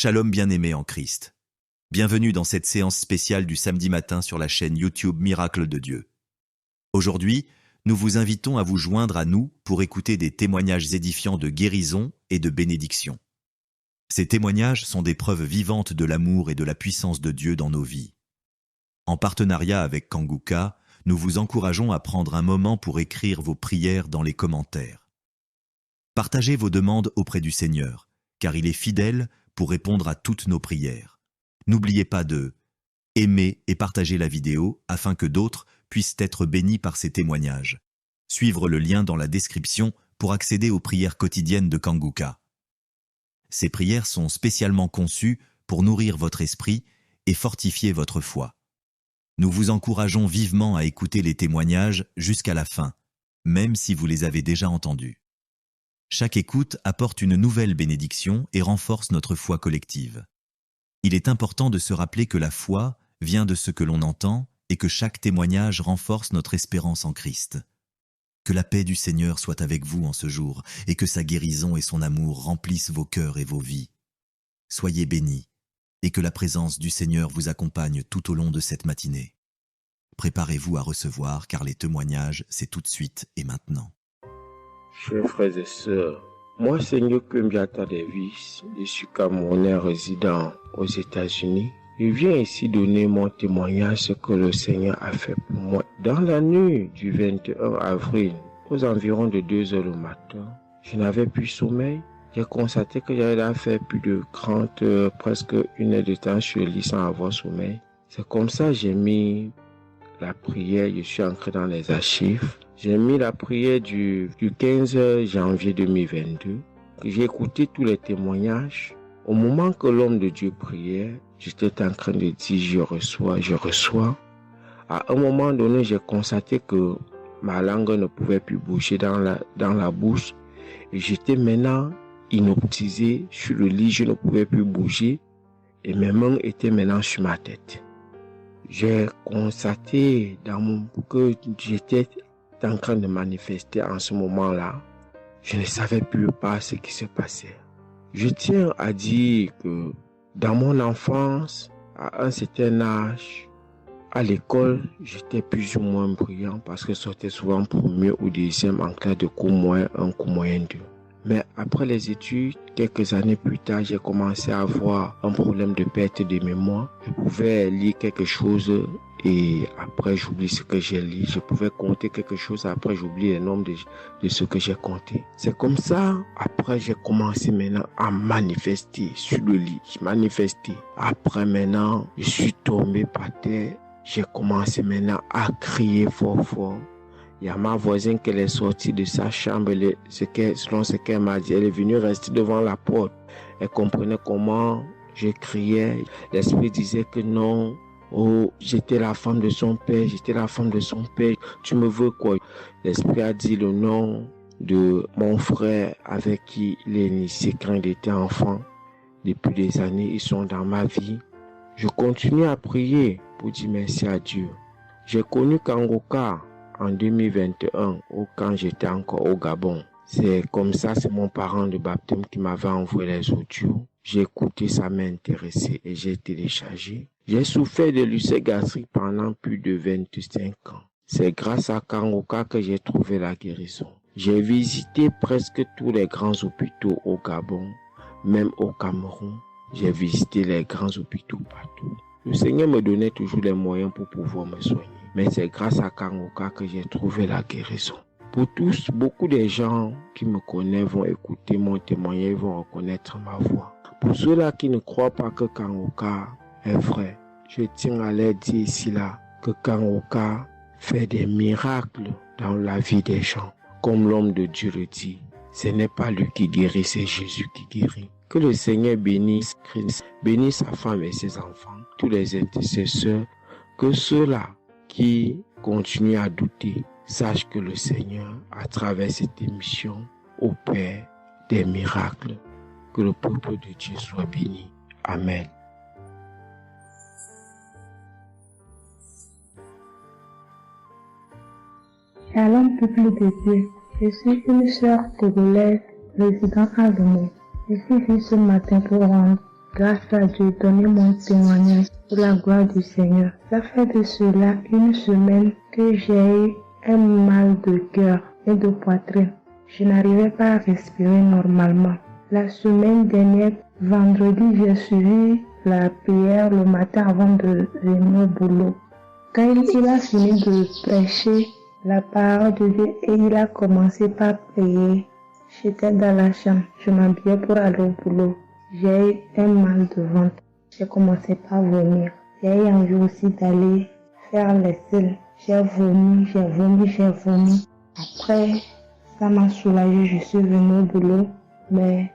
Shalom bien-aimé en Christ. Bienvenue dans cette séance spéciale du samedi matin sur la chaîne YouTube Miracle de Dieu. Aujourd'hui, nous vous invitons à vous joindre à nous pour écouter des témoignages édifiants de guérison et de bénédiction. Ces témoignages sont des preuves vivantes de l'amour et de la puissance de Dieu dans nos vies. En partenariat avec Kanguka, nous vous encourageons à prendre un moment pour écrire vos prières dans les commentaires. Partagez vos demandes auprès du Seigneur, car il est fidèle pour répondre à toutes nos prières. N'oubliez pas de aimer et partager la vidéo afin que d'autres puissent être bénis par ces témoignages. Suivre le lien dans la description pour accéder aux prières quotidiennes de Kanguka. Ces prières sont spécialement conçues pour nourrir votre esprit et fortifier votre foi. Nous vous encourageons vivement à écouter les témoignages jusqu'à la fin, même si vous les avez déjà entendus. Chaque écoute apporte une nouvelle bénédiction et renforce notre foi collective. Il est important de se rappeler que la foi vient de ce que l'on entend et que chaque témoignage renforce notre espérance en Christ. Que la paix du Seigneur soit avec vous en ce jour et que sa guérison et son amour remplissent vos cœurs et vos vies. Soyez bénis et que la présence du Seigneur vous accompagne tout au long de cette matinée. Préparez-vous à recevoir car les témoignages, c'est tout de suite et maintenant. Chers frères et sœurs, moi Seigneur Kumbiata Davis, je suis Camerounais résident aux États-Unis. Je viens ici donner mon témoignage ce que le Seigneur a fait pour moi. Dans la nuit du 21 avril, aux environs de 2 heures le matin, je n'avais plus sommeil. J'ai constaté que j'avais fait plus de 30 heures, presque 1 heure de temps sur le lit sans avoir sommeil. C'est comme ça que j'ai mis la prière, je suis entré dans les archives. J'ai mis la prière du 15 janvier 2022. J'ai écouté tous les témoignages. Au moment que l'homme de Dieu priait, j'étais en train de dire je reçois. À un moment donné, j'ai constaté que ma langue ne pouvait plus bouger dans la bouche. Et j'étais maintenant inoptisé sur le lit, je ne pouvais plus bouger. Et mes mains étaient maintenant sur ma tête. J'ai constaté que j'étais en train de manifester en ce moment-là. Je ne savais plus pas ce qui se passait. Je tiens à dire que dans mon enfance, à un certain âge, à l'école, j'étais plus ou moins brillant parce que je sortais souvent premier ou deuxième en classe de cours moyen 1, cours moyen 2. Mais après les études, quelques années plus tard, j'ai commencé à avoir un problème de perte de mémoire. Je pouvais lire quelque chose et après j'oublie ce que j'ai lu. Je pouvais compter quelque chose, après j'oublie le nombre de ce que j'ai compté. C'est comme ça, après j'ai commencé maintenant à manifester sur le lit. Je manifestais. Après maintenant, je suis tombé par terre. J'ai commencé maintenant à crier fort fort. Il y a ma voisine qui est sortie de sa chambre, selon ce qu'elle m'a dit, elle est venue rester devant la porte. Elle comprenait comment je criais. L'esprit disait que non, oh, j'étais la femme de son père, tu me veux quoi? L'esprit a dit le nom de mon frère avec qui il est initié quand il était enfant. Depuis des années, ils sont dans ma vie. Je continue à prier pour dire merci à Dieu. J'ai connu Kanguka en 2021, quand j'étais encore au Gabon. C'est comme ça, c'est mon parent de baptême qui m'avait envoyé les audios. J'ai écouté, ça m'a intéressé et j'ai téléchargé. J'ai souffert de l'ulcère gastrique pendant plus de 25 ans. C'est grâce à Kanguka que j'ai trouvé la guérison. J'ai visité presque tous les grands hôpitaux au Gabon, même au Cameroun. J'ai visité les grands hôpitaux partout. Le Seigneur me donnait toujours les moyens pour pouvoir me soigner. Mais c'est grâce à Kanguka que j'ai trouvé la guérison. Pour tous, beaucoup de gens qui me connaissent vont écouter mon témoignage, vont reconnaître ma voix. Pour ceux-là qui ne croient pas que Kanguka est vrai, je tiens à leur dire ici là que Kanguka fait des miracles dans la vie des gens. Comme l'homme de Dieu le dit, ce n'est pas lui qui guérit, c'est Jésus qui guérit. Que le Seigneur bénisse Christ, bénisse sa femme et ses enfants, tous les intercesseurs, que ceux-là qui continuent à douter sachent que le Seigneur, à travers cette émission, opère des miracles. Que le peuple de Dieu soit béni. Amen. Shalom, peuple de Dieu. Je suis une sœur togolaise résidant à Lomé. Je suis venue ce matin pour rendre grâce à Dieu, donner mon témoignage pour la gloire du Seigneur. Ça fait de cela une semaine que j'ai eu un mal de cœur et de poitrine. Je n'arrivais pas à respirer normalement. La semaine dernière, vendredi, j'ai suivi la prière le matin avant de venir au boulot. Quand il a fini de prêcher la parole de Dieu et il a commencé par prier, j'étais dans la chambre, je m'habillais pour aller au boulot. J'ai eu un mal de ventre. J'ai commencé par vomir. J'ai eu envie aussi d'aller faire les selles. J'ai vomi. Après, ça m'a soulagé, je suis venue au boulot. Mais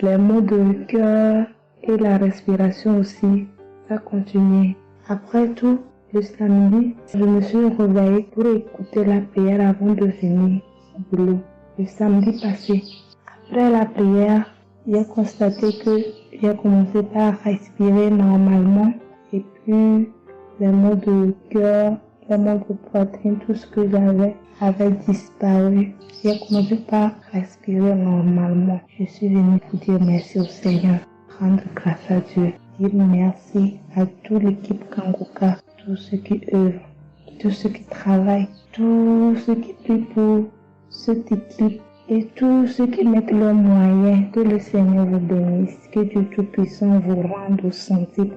les maux de cœur et la respiration aussi, ça continuait. Après tout, le samedi, je me suis réveillée pour écouter la prière avant de venir au boulot. Le samedi passé, après la prière, j'ai constaté que j'ai commencé par respirer normalement et puis les maux de cœur, les maux de poitrine, tout ce que j'avais avait disparu. J'ai commencé par respirer normalement. Je suis venue pour dire merci au Seigneur, rendre grâce à Dieu, dire merci à toute l'équipe Kangoka, tous ceux qui œuvrent, tous ceux qui travaillent, tous ceux qui prient pour cette équipe et tous ceux qui mettent leurs moyens. Que le Seigneur vous bénisse, que Dieu Tout-Puissant vous rende au centime,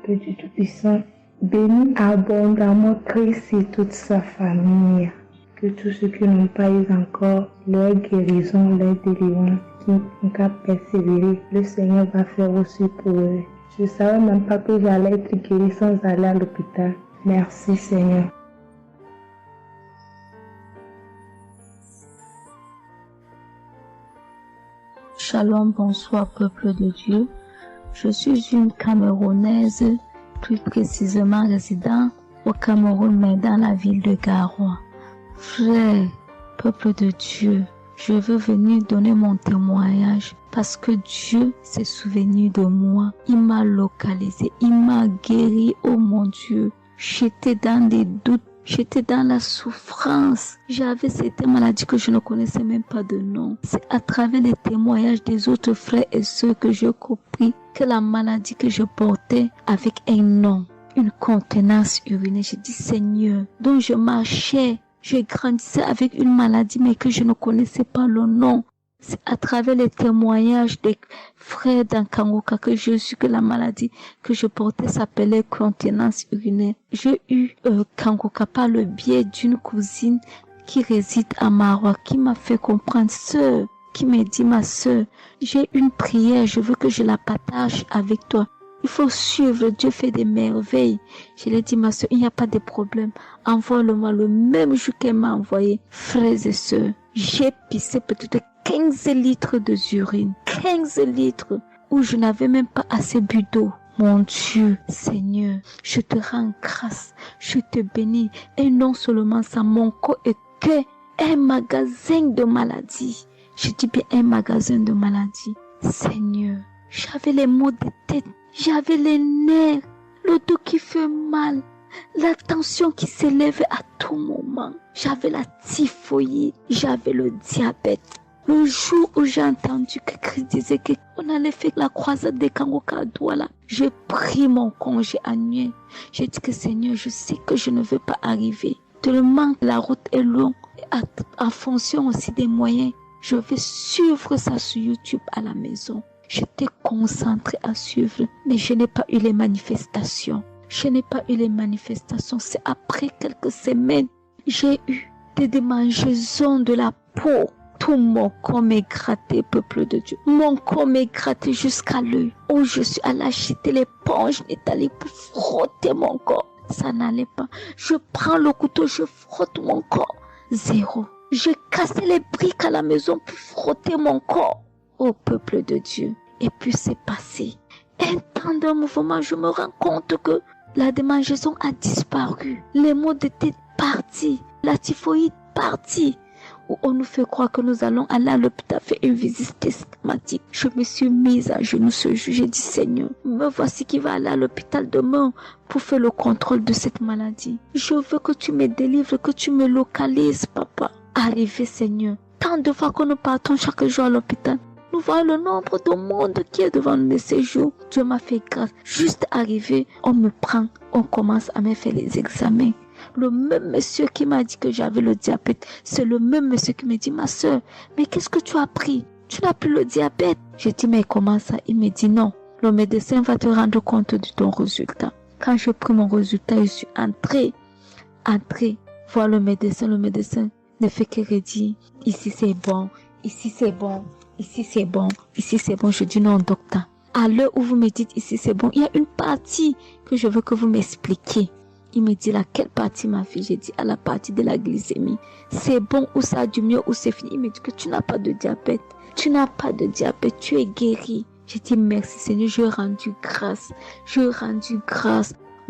que Dieu Tout-Puissant bénisse abondamment Christ et toute sa famille. Que tous ceux qui n'ont pas eu encore leur guérison, leur délivrance, qui n'ont qu'à persévérer, le Seigneur va faire aussi pour eux. Je ne savais même pas que j'allais être guérie sans aller à l'hôpital. Merci Seigneur. Shalom, bonsoir peuple de Dieu. Je suis une Camerounaise, plus précisément résident au Cameroun, mais dans la ville de Garoua. Frère, peuple de Dieu, je veux venir donner mon témoignage parce que Dieu s'est souvenu de moi. Il m'a localisé, il m'a guéri, oh mon Dieu. J'étais dans des doutes, j'étais dans la souffrance. J'avais cette maladie que je ne connaissais même pas de nom. C'est à travers les témoignages des autres frères et sœurs que j'ai compris que la maladie que je portais avec un nom, une contenance urinaire. J'ai dit Seigneur, dont je marchais, je grandissais avec une maladie mais que je ne connaissais pas le nom. C'est à travers les témoignages des frères d'Ankangoka que je suis que la maladie que je portais s'appelait continence urinaire. J'ai eu Kangoka par le biais d'une cousine qui réside à Marois, qui m'a fait comprendre, sœur, qui m'a dit ma sœur, j'ai une prière, je veux que je la partage avec toi. Il faut suivre, Dieu fait des merveilles. Je lui ai dit, ma soeur, il n'y a pas de problème. Envoie-le-moi le même jour qu'elle m'a envoyé. Frères et sœurs, j'ai pissé peut-être 15 litres d'urine. 15 litres où je n'avais même pas assez bu d'eau. Mon Dieu, Seigneur, je te rends grâce. Je te bénis. Et non seulement ça, mon corps était un magasin de maladies. Je dis bien un magasin de maladies. Seigneur, j'avais les maux de tête. J'avais les nerfs, le dos qui fait mal, la tension qui s'élève à tout moment. J'avais la typhoïde, j'avais le diabète. Le jour où j'ai entendu que Christ disait qu'on allait faire la croisade des Kangoka à Douala, j'ai pris mon congé annuel. J'ai dit que Seigneur, je sais que je ne veux pas arriver. Tellement la route est longue, en fonction aussi des moyens. Je vais suivre ça sur YouTube à la maison. J'étais concentrée à suivre, mais je n'ai pas eu les manifestations. C'est après quelques semaines, j'ai eu des démangeaisons de la peau. Tout mon corps m'est gratté, peuple de Dieu. Mon corps m'est gratté jusqu'à l'œil. Oh, je suis allée acheter l'éponge, nettoyer pour frotter mon corps. Ça n'allait pas. Je prends le couteau, je frotte mon corps. Zéro. J'ai cassé les briques à la maison pour frotter mon corps. Ô peuple de Dieu. Et puis c'est passé. Un temps de mouvement, je me rends compte que la démangeaison a disparu. Les maux de tête partis. La typhoïde partie. Où on nous fait croire que nous allons aller à l'hôpital faire une visite systématique. Je me suis mise à genoux ce jour. J'ai dit Seigneur, me voici qui va aller à l'hôpital demain pour faire le contrôle de cette maladie. Je veux que tu me délivres, que tu me localises, papa. Arrivé Seigneur. Tant de fois que nous partons chaque jour à l'hôpital, nous voyons le nombre de monde qui est devant nous de ces jours. Dieu m'a fait grâce. Juste arrivé, on me prend, on commence à me faire les examens. Le même monsieur qui m'a dit que j'avais le diabète, c'est le même monsieur qui me dit, ma soeur, mais qu'est-ce que tu as pris? Tu n'as plus le diabète. J'ai dit, mais comment ça? Il me dit, non, le médecin va te rendre compte de ton résultat. Quand j'ai pris mon résultat, je suis entrée, voir le médecin ne fait que redire, ici c'est bon, ici c'est bon, ici c'est bon, ici c'est bon. Je dis non, docteur. À l'heure où vous me dites ici c'est bon, il y a une partie que je veux que vous m'expliquiez. Il me dit laquelle partie, ma fille? J'ai dit à la partie de la glycémie. C'est bon ou ça a du mieux ou c'est fini? Il me dit que tu n'as pas de diabète. Tu n'as pas de diabète, tu es guéri. J'ai dit merci Seigneur, je rendu grâce.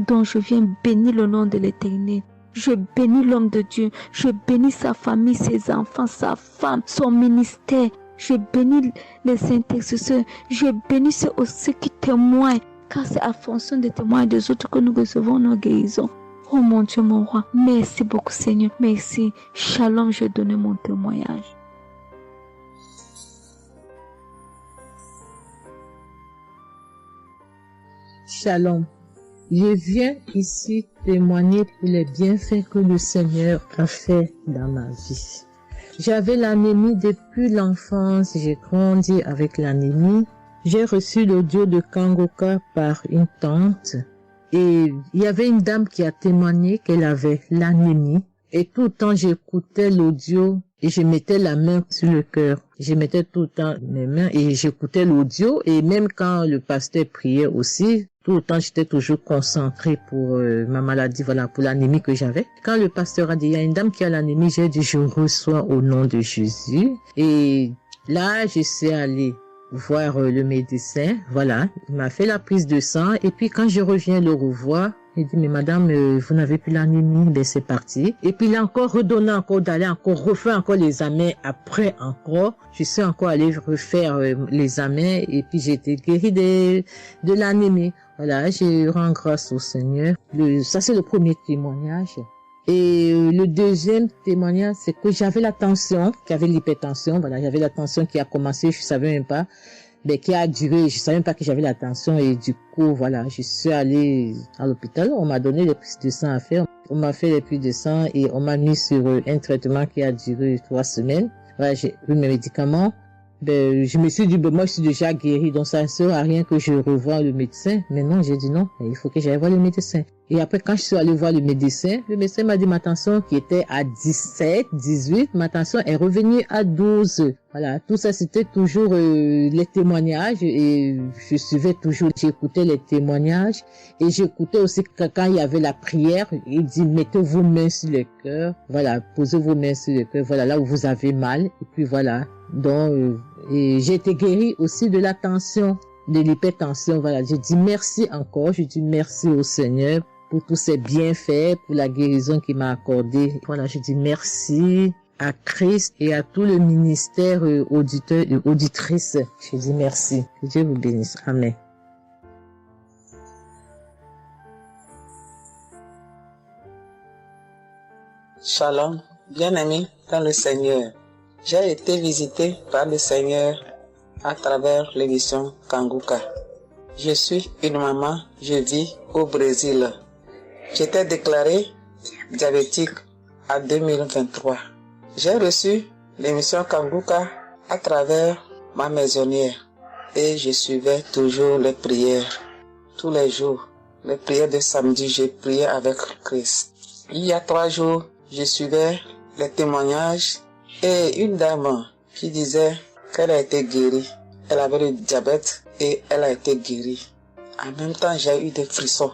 Donc je viens bénir le nom de l'Éternel. Je bénis l'homme de Dieu. Je bénis sa famille, ses enfants, sa femme, son ministère. Je bénis les intercesseurs. Je bénis ceux qui témoignent. Car c'est à fonction des témoignages des autres que nous recevons nos guérisons. Oh mon Dieu, mon roi. Merci beaucoup Seigneur. Merci. Shalom, je donne mon témoignage. Shalom. Je viens ici témoigner pour les bienfaits que le Seigneur a fait dans ma vie. J'avais l'anémie depuis l'enfance, j'ai grandi avec l'anémie. J'ai reçu l'audio de Kangoka par une tante et il y avait une dame qui a témoigné qu'elle avait l'anémie et tout le temps j'écoutais l'audio et je mettais la main sur le cœur. Je mettais tout le temps mes mains et j'écoutais l'audio et même quand le pasteur priait aussi, tout le temps j'étais toujours concentrée pour ma maladie, voilà, pour l'anémie que j'avais. Quand le pasteur a dit, il y a une dame qui a l'anémie, j'ai dit, je reçois au nom de Jésus. Et là, je suis allée voir le médecin, voilà, il m'a fait la prise de sang et puis quand je reviens le revoir, il dit mais madame vous n'avez plus l'anémie, ben c'est parti. Et puis il a encore redonné encore d'aller encore refaire encore les examens après encore, je suis encore allée refaire les examens et puis j'ai été guérie de l'anémie. Voilà, je rends grâce au Seigneur. Ça c'est le premier témoignage. Et le deuxième témoignage, c'est que j'avais la tension, j'avais l'hypertension, voilà, j'avais la tension qui a commencé, je savais même pas, mais qui a duré, je savais même pas que j'avais la tension et du coup, voilà, je suis allée à l'hôpital, on m'a donné les prises de sang à faire, on m'a fait les prises de sang et on m'a mis sur un traitement qui a duré 3 semaines. Voilà, j'ai eu mes médicaments. Ben, je me suis dit, ben, moi, je suis déjà guérie, donc ça ne sert à rien que je revoie le médecin. Mais non, j'ai dit non, il faut que j'aille voir le médecin. Et après, quand je suis allée voir le médecin m'a dit ma tension qui était à 17, 18, ma tension est revenue à 12. Voilà, tout ça, c'était toujours les témoignages et je suivais toujours, j'écoutais les témoignages et j'écoutais aussi quand il y avait la prière, il dit, mettez vos mains sur le cœur, voilà, posez vos mains sur le cœur, voilà, là où vous avez mal, et puis voilà. Donc, et j'ai été guérie aussi de la tension, de l'hypertension. Voilà, je dis merci encore, je dis merci au Seigneur pour tous ses bienfaits, pour la guérison qu'il m'a accordée. Voilà, je dis merci à Christ et à tout le ministère auditeur et auditrice. Je dis merci. Que Dieu vous bénisse. Amen. Shalom, bien-aimé dans le Seigneur. J'ai été visité par le Seigneur à travers l'émission Kangoka. Je suis une maman, je vis au Brésil. J'étais déclarée diabétique en 2023. J'ai reçu l'émission Kangoka à travers ma maisonnière et je suivais toujours les prières. Tous les jours, les prières de samedi, j'ai prié avec Christ. Il y a 3 jours, je suivais les témoignages et une dame qui disait qu'elle a été guérie. Elle avait le diabète et elle a été guérie. En même temps, j'ai eu des frissons.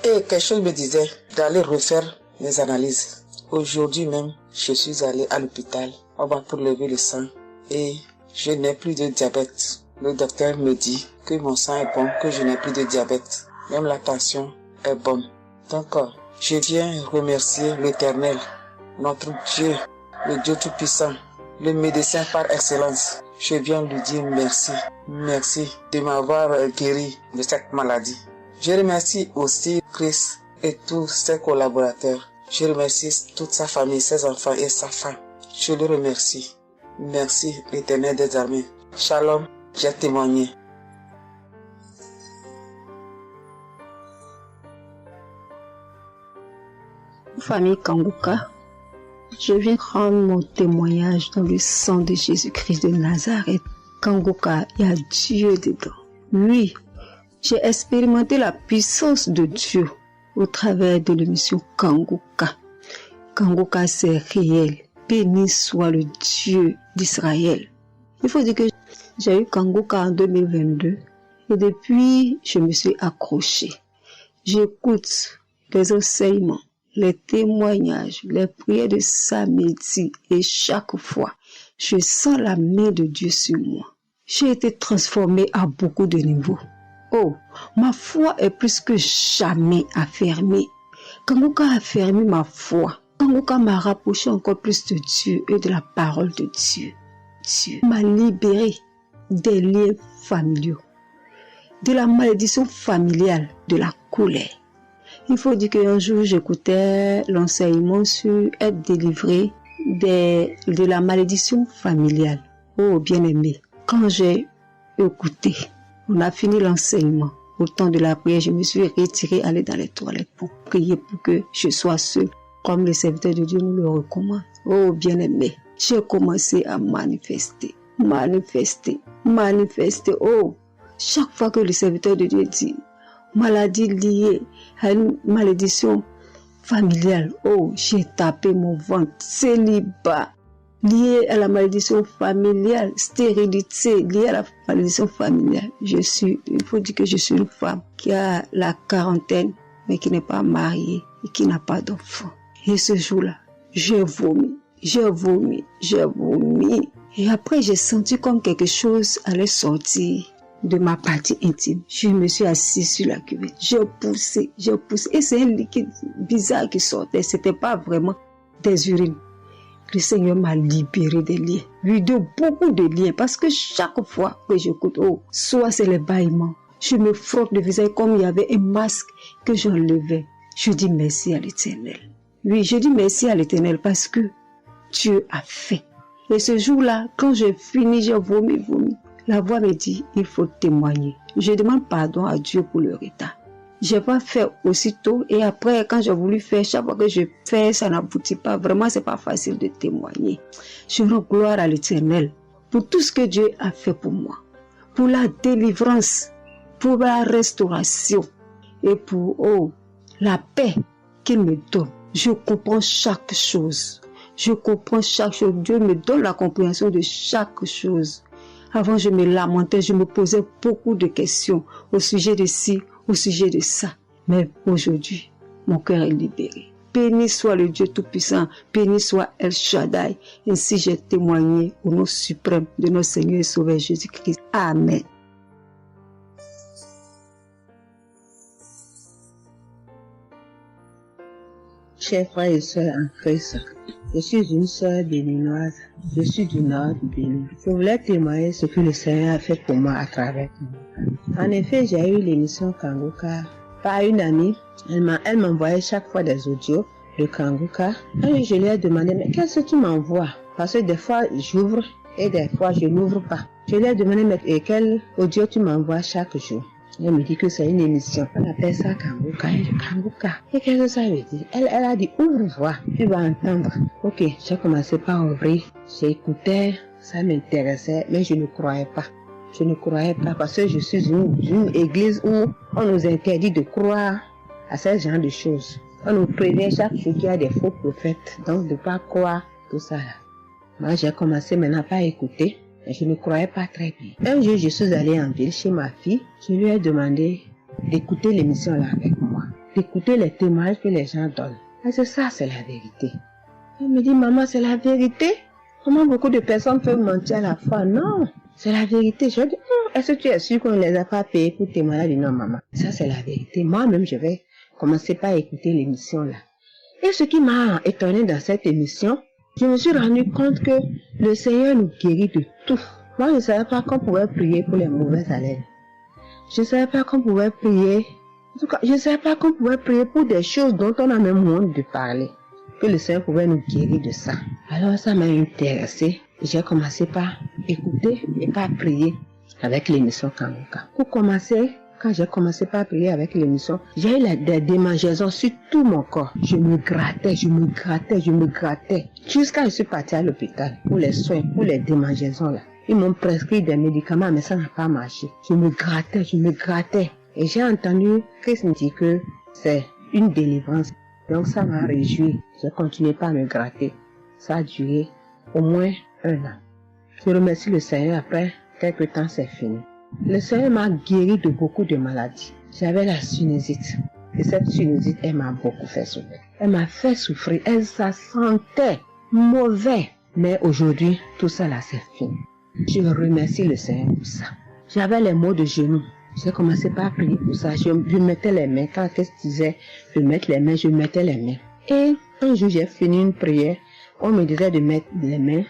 Et quelque chose me disait d'aller refaire mes analyses. Aujourd'hui même, je suis allé à l'hôpital. On va pour lever le sang et je n'ai plus de diabète. Le docteur me dit que mon sang est bon, que je n'ai plus de diabète. Même la tension est bonne. Donc, je viens remercier l'Éternel, notre Dieu, le Dieu Tout-Puissant, le médecin par excellence. Je viens lui dire merci. Merci de m'avoir guéri de cette maladie. Je remercie aussi Christ et tous ses collaborateurs. Je remercie toute sa famille, ses enfants et sa femme. Je le remercie. Merci l'Éternel des armées. Shalom j'ai témoigné. Famille Kanguka, je viens rendre mon témoignage dans le sang de Jésus-Christ de Nazareth. Kanguka, il y a Dieu dedans. Oui, j'ai expérimenté la puissance de Dieu au travers de l'émission Kanguka. Kanguka, c'est réel. Béni soit le Dieu d'Israël. Il faut dire que j'ai eu Kanguka en 2022 et depuis, je me suis accrochée. J'écoute les enseignements, les témoignages, les prières de samedi et chaque fois, je sens la main de Dieu sur moi. J'ai été transformée à beaucoup de niveaux. Oh, ma foi est plus que jamais affermie. Kanguka a affermi ma foi. Kanguka m'a rapproché encore plus de Dieu et de la parole de Dieu. Dieu m'a libéré des liens familiaux, de la malédiction familiale, de la colère. Il faut dire qu'un jour, j'écoutais l'enseignement sur être délivré de la malédiction familiale. Oh, bien-aimé, quand j'ai écouté, on a fini l'enseignement. Au temps de la prière, je me suis retirée, aller dans les toilettes pour prier pour que je sois seule, comme le serviteur de Dieu nous le recommande. Oh, bien-aimé, j'ai commencé à manifester. Oh, chaque fois que le serviteur de Dieu dit maladie liée à une malédiction familiale, oh, j'ai tapé mon ventre. Célibat lié à la malédiction familiale, stérilité liée à la malédiction familiale. Il faut dire que je suis une femme qui a la quarantaine, mais qui n'est pas mariée et qui n'a pas d'enfant. Et ce jour-là, j'ai vomi. Et après, j'ai senti comme quelque chose allait sortir de ma partie intime. Je me suis assise sur la cuvette. J'ai poussé. Et c'est un liquide bizarre qui sortait. C'était pas vraiment des urines. Le Seigneur m'a libéré des liens. Oui, de beaucoup de liens. Parce que chaque fois que j'écoute, oh, soit c'est les bâillements. Je me frotte le visage comme il y avait un masque que j'enlevais. Je dis merci à l'Éternel. Oui, je dis merci à l'Éternel parce que Dieu a fait. Et ce jour-là, quand j'ai fini, j'ai vomi. La voix me dit, il faut témoigner. Je demande pardon à Dieu pour le retard. Je n'ai pas fait aussitôt et après, quand j'ai voulu faire, chaque fois que je fais, ça n'aboutit pas. Vraiment, c'est pas facile de témoigner. Je rends gloire à l'Éternel pour tout ce que Dieu a fait pour moi. Pour la délivrance, pour la restauration et pour la paix qu'il me donne. Je comprends chaque chose. Dieu me donne la compréhension de chaque chose. Avant, je me lamentais, je me posais beaucoup de questions au sujet de ci, au sujet de ça. Mais aujourd'hui, mon cœur est libéré. Béni soit le Dieu Tout-Puissant, béni soit El Shaddai. Ainsi j'ai témoigné au nom suprême de notre Seigneur et Sauveur Jésus-Christ. Amen. Chers frères et sœurs en Christ, je suis une sœur béninoise, je suis du nord du Bénin. Je voulais témoigner ce que le Seigneur a fait pour moi à travers moi. En effet, j'ai eu l'émission Kanguka par une amie. Elle m'envoyait chaque fois des audios de Kanguka. Et je lui ai demandé, mais qu'est-ce que tu m'envoies? Parce que des fois, j'ouvre et des fois, je n'ouvre pas. Je lui ai demandé, mais quel audio tu m'envoies chaque jour? Elle me dit que c'est une émission. On appelle ça Kanguka. Kanguka. Et qu'est-ce que ça veut dire? Elle a dit, ouvre-toi, tu vas entendre. Ok, j'ai commencé par ouvrir. J'écoutais, ça m'intéressait, mais je ne croyais pas. Parce que je suis une église où on nous interdit de croire à ce genre de choses. On nous prévient chaque jour qu'il y a des faux prophètes, donc de ne pas croire tout ça. Moi, j'ai commencé maintenant à écouter. Je ne croyais pas très bien. Un jour, je suis allée en ville chez ma fille. Je lui ai demandé d'écouter l'émission là avec moi, d'écouter les témoignages que les gens donnent. Et c'est ça, c'est la vérité. Elle me dit, maman, c'est la vérité? Comment beaucoup de personnes peuvent mentir à la fois? Non, c'est la vérité. Je lui ai dit, est-ce que tu es sûr qu'on ne les a pas payés pour témoigner? Elle dit, non, maman, ça c'est la vérité. Moi-même, je vais commencer par écouter l'émission là. Et ce qui m'a étonné dans cette émission, je me suis rendu compte que le Seigneur nous guérit de tout. Moi, je ne savais pas qu'on pouvait prier pour les mauvaises haleines. Je ne savais pas qu'on pouvait prier. En tout cas, je ne savais pas qu'on pouvait prier pour des choses dont on a même honte de parler. Que le Seigneur pouvait nous guérir de ça. Alors, ça m'a intéressé. J'ai commencé par écouter et par prier. avec l'émission Kanguka. Pour commencer, quand j'ai commencé par prier avec l'émission, j'ai eu des démangeaisons sur tout mon corps. Je me grattais, jusqu'à ce que je suis partie à l'hôpital pour les soins, pour les démangeaisons là. Ils m'ont prescrit des médicaments, mais ça n'a pas marché. Je me grattais. Et j'ai entendu Christ me dire que c'est une délivrance. Donc ça m'a réjoui. J'ai continué par me gratter. Ça a duré au moins 1 an. Je remercie le Seigneur, après quelques temps c'est fini. Le Seigneur m'a guéri de beaucoup de maladies. J'avais la sinusite. Et cette sinusite, elle m'a beaucoup fait souffrir. Elle m'a fait souffrir. Ça sentait mauvais. Mais aujourd'hui, tout ça là, c'est fini. Je remercie le Seigneur pour ça. J'avais les maux de genoux. J'ai commencé par prier pour ça. Je mettais les mains. Quand qu'est-ce que disait, je mettais les mains. Et un jour, j'ai fini une prière. On me disait de mettre les mains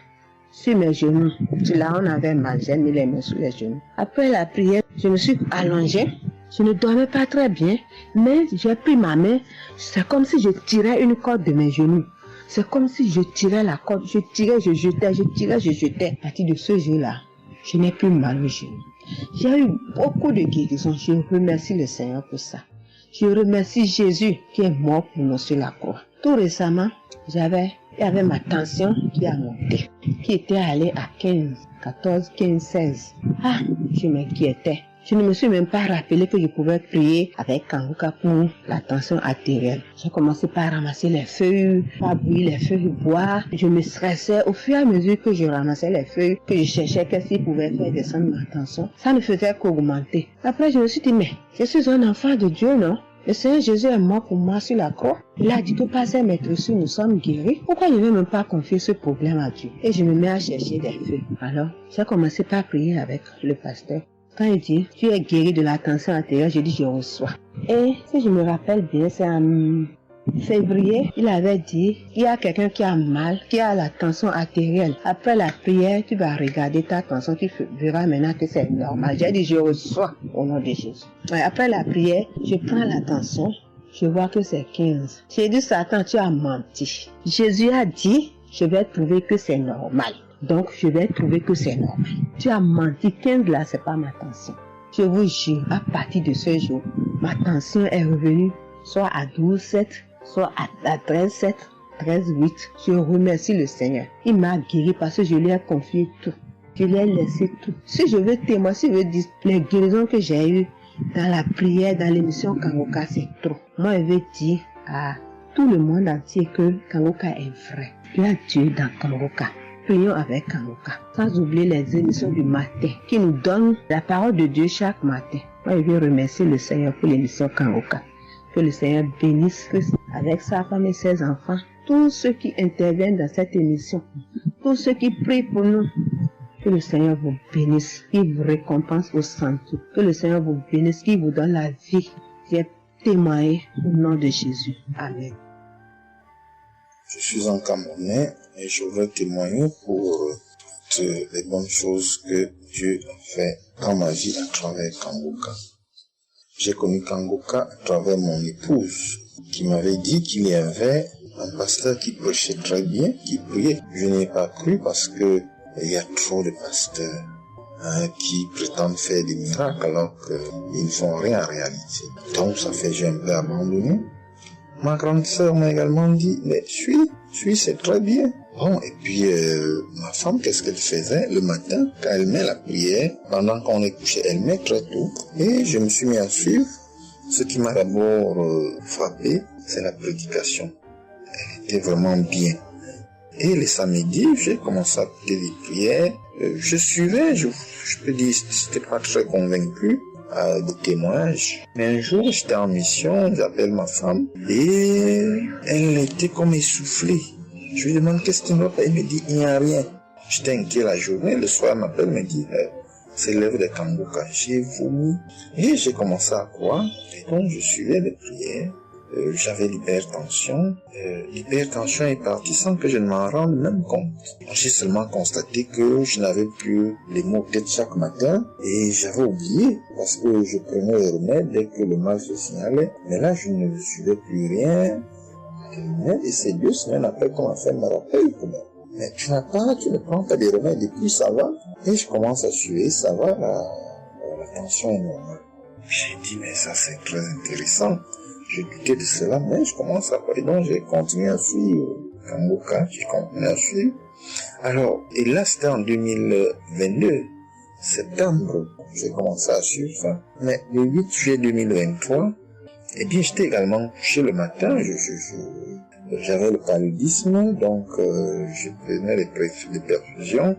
sur mes genoux. Là, on avait mal. J'ai mis les mains sur les genoux. Après la prière, je me suis allongée. Je ne dormais pas très bien. Mais j'ai pris ma main. C'est comme si je tirais une corde de mes genoux. C'est comme si je tirais la corde. Je tirais, je jetais. À partir de ce jour-là, je n'ai plus mal aux genoux. J'ai eu beaucoup de guérisons. Je remercie le Seigneur pour ça. Je remercie Jésus qui est mort pour nous sur la croix. Tout récemment, il y avait ma tension qui a monté, qui était allée à 14, 15, 16. Ah, je m'inquiétais. Je ne me suis même pas rappelé que je pouvais prier avec Kanguka pour la tension artérielle. J'ai commencé par ramasser les feuilles, par bouillir les feuilles bois. Je me stressais au fur et à mesure que je ramassais les feuilles, que je cherchais qu'est-ce qui pouvait faire descendre ma tension. Ça ne faisait qu'augmenter. Après, je me suis dit, mais je suis un enfant de Dieu, non? Le Seigneur Jésus est mort pour moi sur la croix. Il a dit que par ses maîtresses, nous sommes guéris. Pourquoi je ne vais même pas confier ce problème à Dieu? Et je me mets à chercher des feuilles. Alors, j'ai commencé par prier avec le pasteur. Quand il dit, tu es guéri de la tension artérielle, je dis, je reçois. Et si je me rappelle bien, c'est en février, il avait dit, il y a quelqu'un qui a mal, qui a la tension artérielle. Après la prière, tu vas regarder ta tension, tu verras maintenant que c'est normal. J'ai dit, je reçois au nom de Jésus. Et après la prière, je prends la tension, je vois que c'est 15. J'ai dit, Satan, tu as menti. Jésus a dit, je vais trouver que c'est normal. Donc, je vais trouver que c'est normal. Tu as menti, 15 là, c'est pas ma tension. Je vous jure, à partir de ce jour, ma tension est revenue soit à 12,7, soit à 13,7, 13,8. Je remercie le Seigneur. Il m'a guéri parce que je lui ai confié tout. Je lui ai laissé tout. Si je veux témoigner, si je veux dire les guérisons que j'ai eues dans la prière, dans l'émission Kanguka, c'est trop. Moi, je veux dire à tout le monde entier que Kanguka est vrai. Il y a Dieu dans Kanguka. Prions avec Kanguka. Sans oublier les émissions du matin qui nous donnent la parole de Dieu chaque matin. Moi, je veux remercier le Seigneur pour l'émission Kanguka. Que le Seigneur bénisse Christ avec sa femme et ses enfants. Tous ceux qui interviennent dans cette émission. Tous ceux qui prient pour nous. Que le Seigneur vous bénisse. Qu'il vous récompense au centre. Que le Seigneur vous bénisse. Qu'il vous donne la vie. J'ai témoigné au nom de Jésus. Amen. Je suis un Camerounais et je veux témoigner pour toutes les bonnes choses que Dieu a fait dans ma vie à travers Kanguka. J'ai connu Kanguka à travers mon épouse qui m'avait dit qu'il y avait un pasteur qui prêchait très bien, qui priait. Je n'ai pas cru parce que il y a trop de pasteurs qui prétendent faire des miracles alors qu'ils ne font rien en réalité. Donc ça fait que j'ai un peu abandonné. Ma grande sœur m'a également dit, mais suis, c'est très bien. Bon, et puis ma femme, qu'est-ce qu'elle faisait le matin quand elle met la prière, pendant qu'on est couché, elle met très tôt. Et je me suis mis à suivre. Ce qui m'a d'abord frappé, c'est la prédication. Elle était vraiment bien. Et les samedis, j'ai commencé à écouter les prières. Je suivais, je peux dire, j'étais pas très convaincu de témoignages. Mais un jour, j'étais en mission, j'appelle ma femme, et elle était comme essoufflée. Je lui demande qu'est-ce qui ne va pas, elle me dit, il n'y a rien. J'étais inquiet la journée, le soir, elle m'appelle, me dit, c'est l'œuvre de Kanguka. J'ai vomi, et j'ai commencé à croire, et donc je suivais les prières. J'avais l'hypertension. L'hypertension est partie sans que je ne m'en rende même compte. J'ai seulement constaté que je n'avais plus les maux de tête chaque matin et j'avais oublié parce que je prenais les remèdes dès que le mal se signalait. Mais là, je ne suivais plus rien. Et c'est 2 semaines après qu'on m'a fait me rappel. mais tu ne prends pas des remèdes et puis ça va. Et je commence à suer, ça va, la tension est normale. J'ai dit, mais ça c'est très intéressant. Je doutais de cela, mais je commence à parler. Donc j'ai continué à suivre Kangoka, j'ai continué à suivre. Alors, et là c'était en 2022, septembre, j'ai commencé à suivre ça. Mais le 8 juillet 2023, eh bien j'étais également couché le matin, j'avais le paludisme, donc je prenais des perfusions.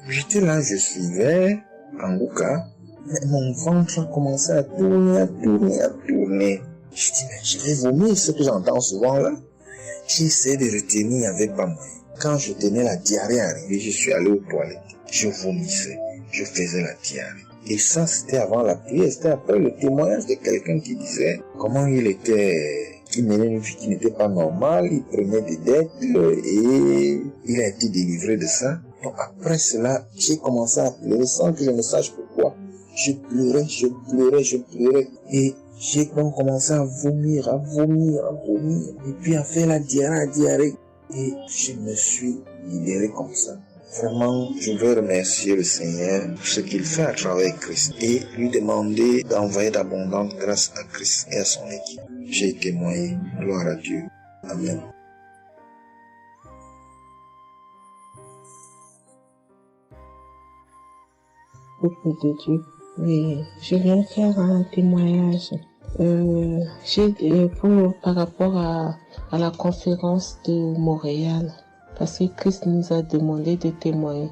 J'étais là, je suivais Kangoka, mais mon ventre a commencé à tourner. Je dis, mais je vais vomir, ce que j'entends souvent là. J'ai essayé de retenir, il n'y avait pas moyen. Quand je tenais la diarrhée arrivée, je suis allé aux toilettes. Je vomissais, je faisais la diarrhée. Et ça, c'était avant la prière, c'était après le témoignage de quelqu'un qui disait comment il menait une vie qui n'était pas normale, il prenait des dettes et il a été délivré de ça. Donc après cela, j'ai commencé à pleurer sans que je ne sache pourquoi. Je pleurais. Et j'ai donc commencé à vomir. Et puis à faire la diarrhée. Et je me suis libéré comme ça. Vraiment, je veux remercier le Seigneur pour ce qu'il fait à travers Christ et lui demander d'envoyer d'abondantes grâces à Christ et à son équipe. J'ai témoigné. Gloire à Dieu. Amen. Peuple de Dieu. Oui, je viens faire un témoignage. Par rapport à la conférence de Montréal, parce que Christ nous a demandé de témoigner.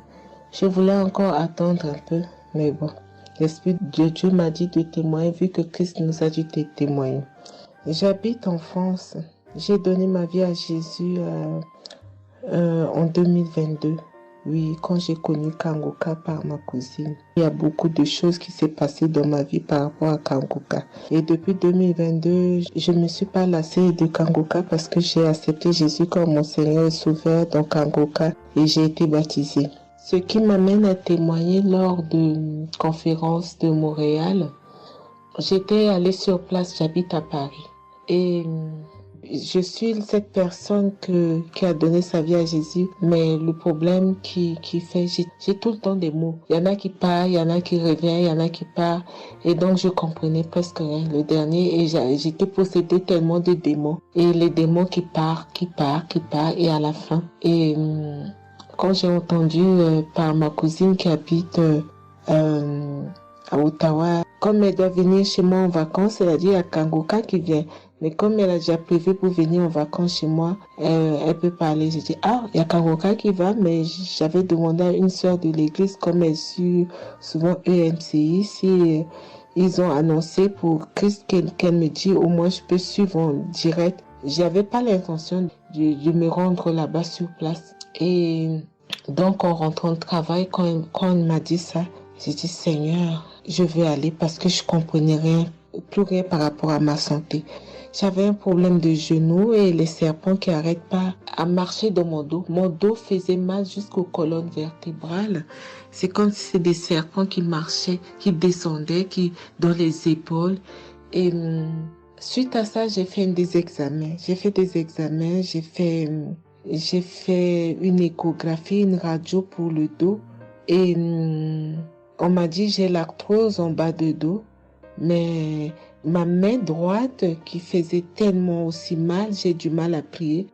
Je voulais encore attendre un peu, mais bon, l'Esprit de Dieu m'a dit de témoigner vu que Christ nous a dit de témoigner. J'habite en France. J'ai donné ma vie à Jésus en 2022. Oui, quand j'ai connu Kangoka par ma cousine. Il y a beaucoup de choses qui s'est passées dans ma vie par rapport à Kangoka. Et depuis 2022, je ne me suis pas lassée de Kangoka parce que j'ai accepté Jésus comme mon Seigneur et Sauveur dans Kangoka et j'ai été baptisée. Ce qui m'amène à témoigner lors de conférence de Montréal, j'étais allée sur place, j'habite à Paris. Et je suis cette personne qui a donné sa vie à Jésus, mais le problème qui fait, j'ai tout le temps des mots. Il y en a qui partent, il y en a qui reviennent, il y en a qui partent, et donc je comprenais presque rien. Le dernier, et j'étais possédée tellement de démons, et les démons qui partent, et à la fin. Et quand j'ai entendu par ma cousine qui habite à Ottawa, comme elle doit venir chez moi en vacances, elle a dit à Kangoka qui vient. Mais comme elle a déjà prévu pour venir en vacances chez moi, elle peut parler. J'ai dit, il y a Kangoka qui va, mais j'avais demandé à une sœur de l'église, comme elle suit souvent EMCI, si ils ont annoncé pour Christ qu'elle me dit, au moins je peux suivre en direct. J'avais pas l'intention de me rendre là-bas sur place. Et donc en rentrant de travail, quand elle m'a dit ça, j'ai dit, Seigneur, je vais aller parce que je comprenais plus rien par rapport à ma santé. J'avais un problème de genou et les serpents qui n'arrêtent pas à marcher dans mon dos. Mon dos faisait mal jusqu'aux colonnes vertébrales. C'est comme si c'était des serpents qui marchaient, qui descendaient, dans les épaules. Et suite à ça, j'ai fait des examens. J'ai fait une échographie, une radio pour le dos. Et on m'a dit j'ai l'arthrose en bas de dos. Mais ma main droite qui faisait tellement aussi mal, j'ai du mal à plier.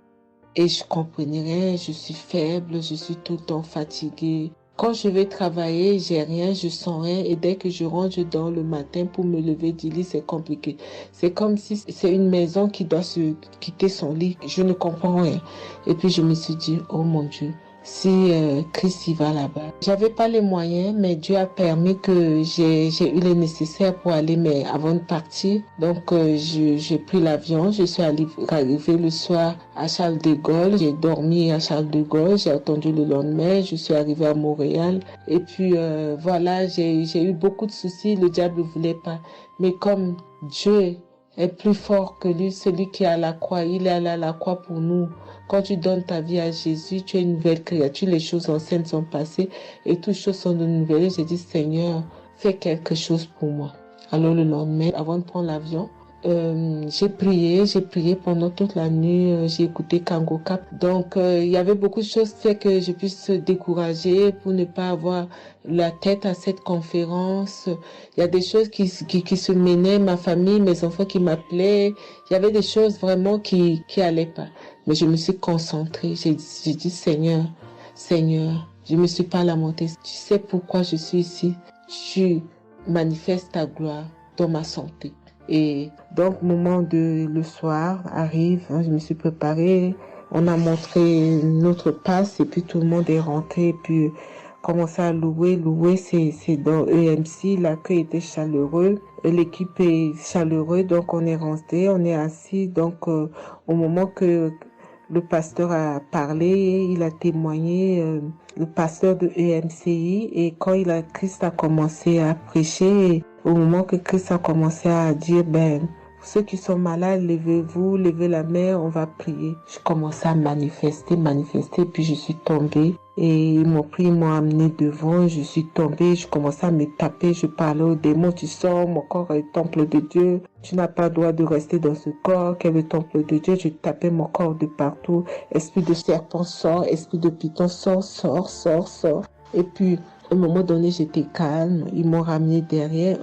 Et je comprenais rien, je suis faible, je suis tout le temps fatiguée. Quand je vais travailler, j'ai rien, je sens rien. Et dès que je rentre, je dors le matin pour me lever du lit, c'est compliqué. C'est comme si c'est une maison qui doit se quitter son lit. Je ne comprends rien. Et puis je me suis dit, oh mon Dieu. Si Christ y va là-bas. J'avais pas les moyens, mais Dieu a permis que j'ai eu les nécessaires pour aller, mais avant de partir. Donc j'ai pris l'avion, je suis arrivée le soir à Charles de Gaulle, j'ai dormi à Charles de Gaulle, j'ai attendu le lendemain, je suis arrivée à Montréal. Et puis voilà, j'ai eu beaucoup de soucis, le diable ne voulait pas. Mais comme Dieu est plus fort que lui, celui qui est à la croix, il est allé à la croix pour nous. Quand tu donnes ta vie à Jésus, tu es une nouvelle créature, les choses anciennes sont passées et toutes choses sont de nouvelles. J'ai dit, Seigneur, fais quelque chose pour moi. Alors le lendemain, avant de prendre l'avion, J'ai prié pendant toute la nuit, j'ai écouté Kangoka. Donc, il y avait beaucoup de choses qui fait que je puisse décourager pour ne pas avoir la tête à cette conférence. Il y a des choses qui se menaient, ma famille, mes enfants qui m'appelaient. Il y avait des choses vraiment qui allaient pas. Mais je me suis concentrée. J'ai dit, Seigneur, je me suis pas lamentée. Tu sais pourquoi je suis ici? Tu manifestes ta gloire dans ma santé. Et donc, le soir arrive, je me suis préparée, on a montré notre passe et puis tout le monde est rentré et puis commencé à louer. Louer, c'est dans EMC, l'accueil était chaleureux, l'équipe est chaleureuse, donc on est rentré, on est assis. Donc, au moment que le pasteur a parlé, il a témoigné, le pasteur de EMCI, et quand Christ a commencé à prêcher, au moment que Christ a commencé à dire, ceux qui sont malades, levez-vous, levez la main, on va prier. Je commençais à manifester, puis je suis tombée. Et ils m'ont pris, ils m'ont amené devant, je suis tombée, je commençais à me taper, je parlais aux démons, tu sors, mon corps est le temple de Dieu, tu n'as pas le droit de rester dans ce corps, qui est le temple de Dieu, je tapais mon corps de partout, esprit de serpent sort, esprit de python sort. Et puis, à un moment donné, j'étais calme. Ils m'ont ramené derrière.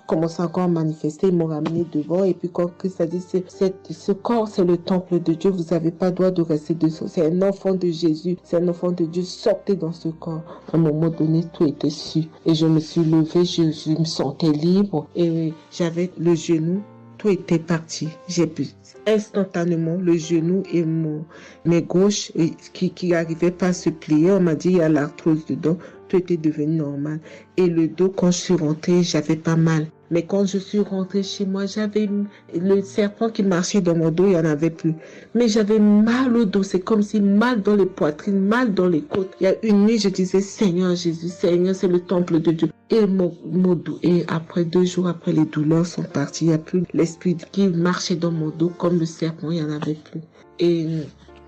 Commençait encore à manifester. Ils m'ont ramené devant. Et puis, quand Christ a dit, ce corps, c'est le temple de Dieu. Vous n'avez pas le droit de rester dessous. C'est un enfant de Jésus. C'est un enfant de Dieu. Sortez dans ce corps. À un moment donné, tout était su. Et je me suis levée. Je me sentais libre. Et j'avais le genou. Tout était parti. J'ai pu instantanément le genou et mes gauches qui n'arrivaient pas à se plier. On m'a dit, il y a l'arthrose dedans. Tout était devenu normal. Et le dos, quand je suis rentrée, j'avais pas mal. Mais quand je suis rentrée chez moi, j'avais le serpent qui marchait dans mon dos, il n'y en avait plus. Mais j'avais mal au dos. C'est comme si mal dans les poitrines, mal dans les côtes. Il y a une nuit, je disais, Seigneur Jésus, Seigneur, c'est le temple de Dieu. Et mon dos. Et après 2 jours après, les douleurs sont parties. Il n'y a plus l'esprit qui marchait dans mon dos comme le serpent, il n'y en avait plus. Et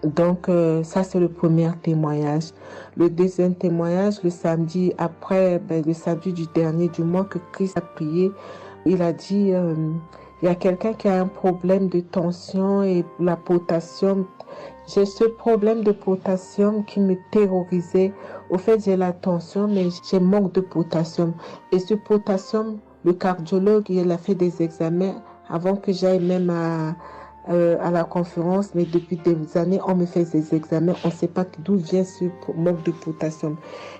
donc, ça, c'est le premier témoignage. Le deuxième témoignage, le samedi après, le samedi du dernier du mois que Christ a prié, il a dit, il y a quelqu'un qui a un problème de tension et la potassium. J'ai ce problème de potassium qui me terrorisait. Au fait, j'ai la tension, mais j'ai manque de potassium. Et ce potassium, le cardiologue, il a fait des examens avant que j'aille même à la conférence, mais depuis des années, on me fait des examens, on ne sait pas d'où vient ce manque de potassium.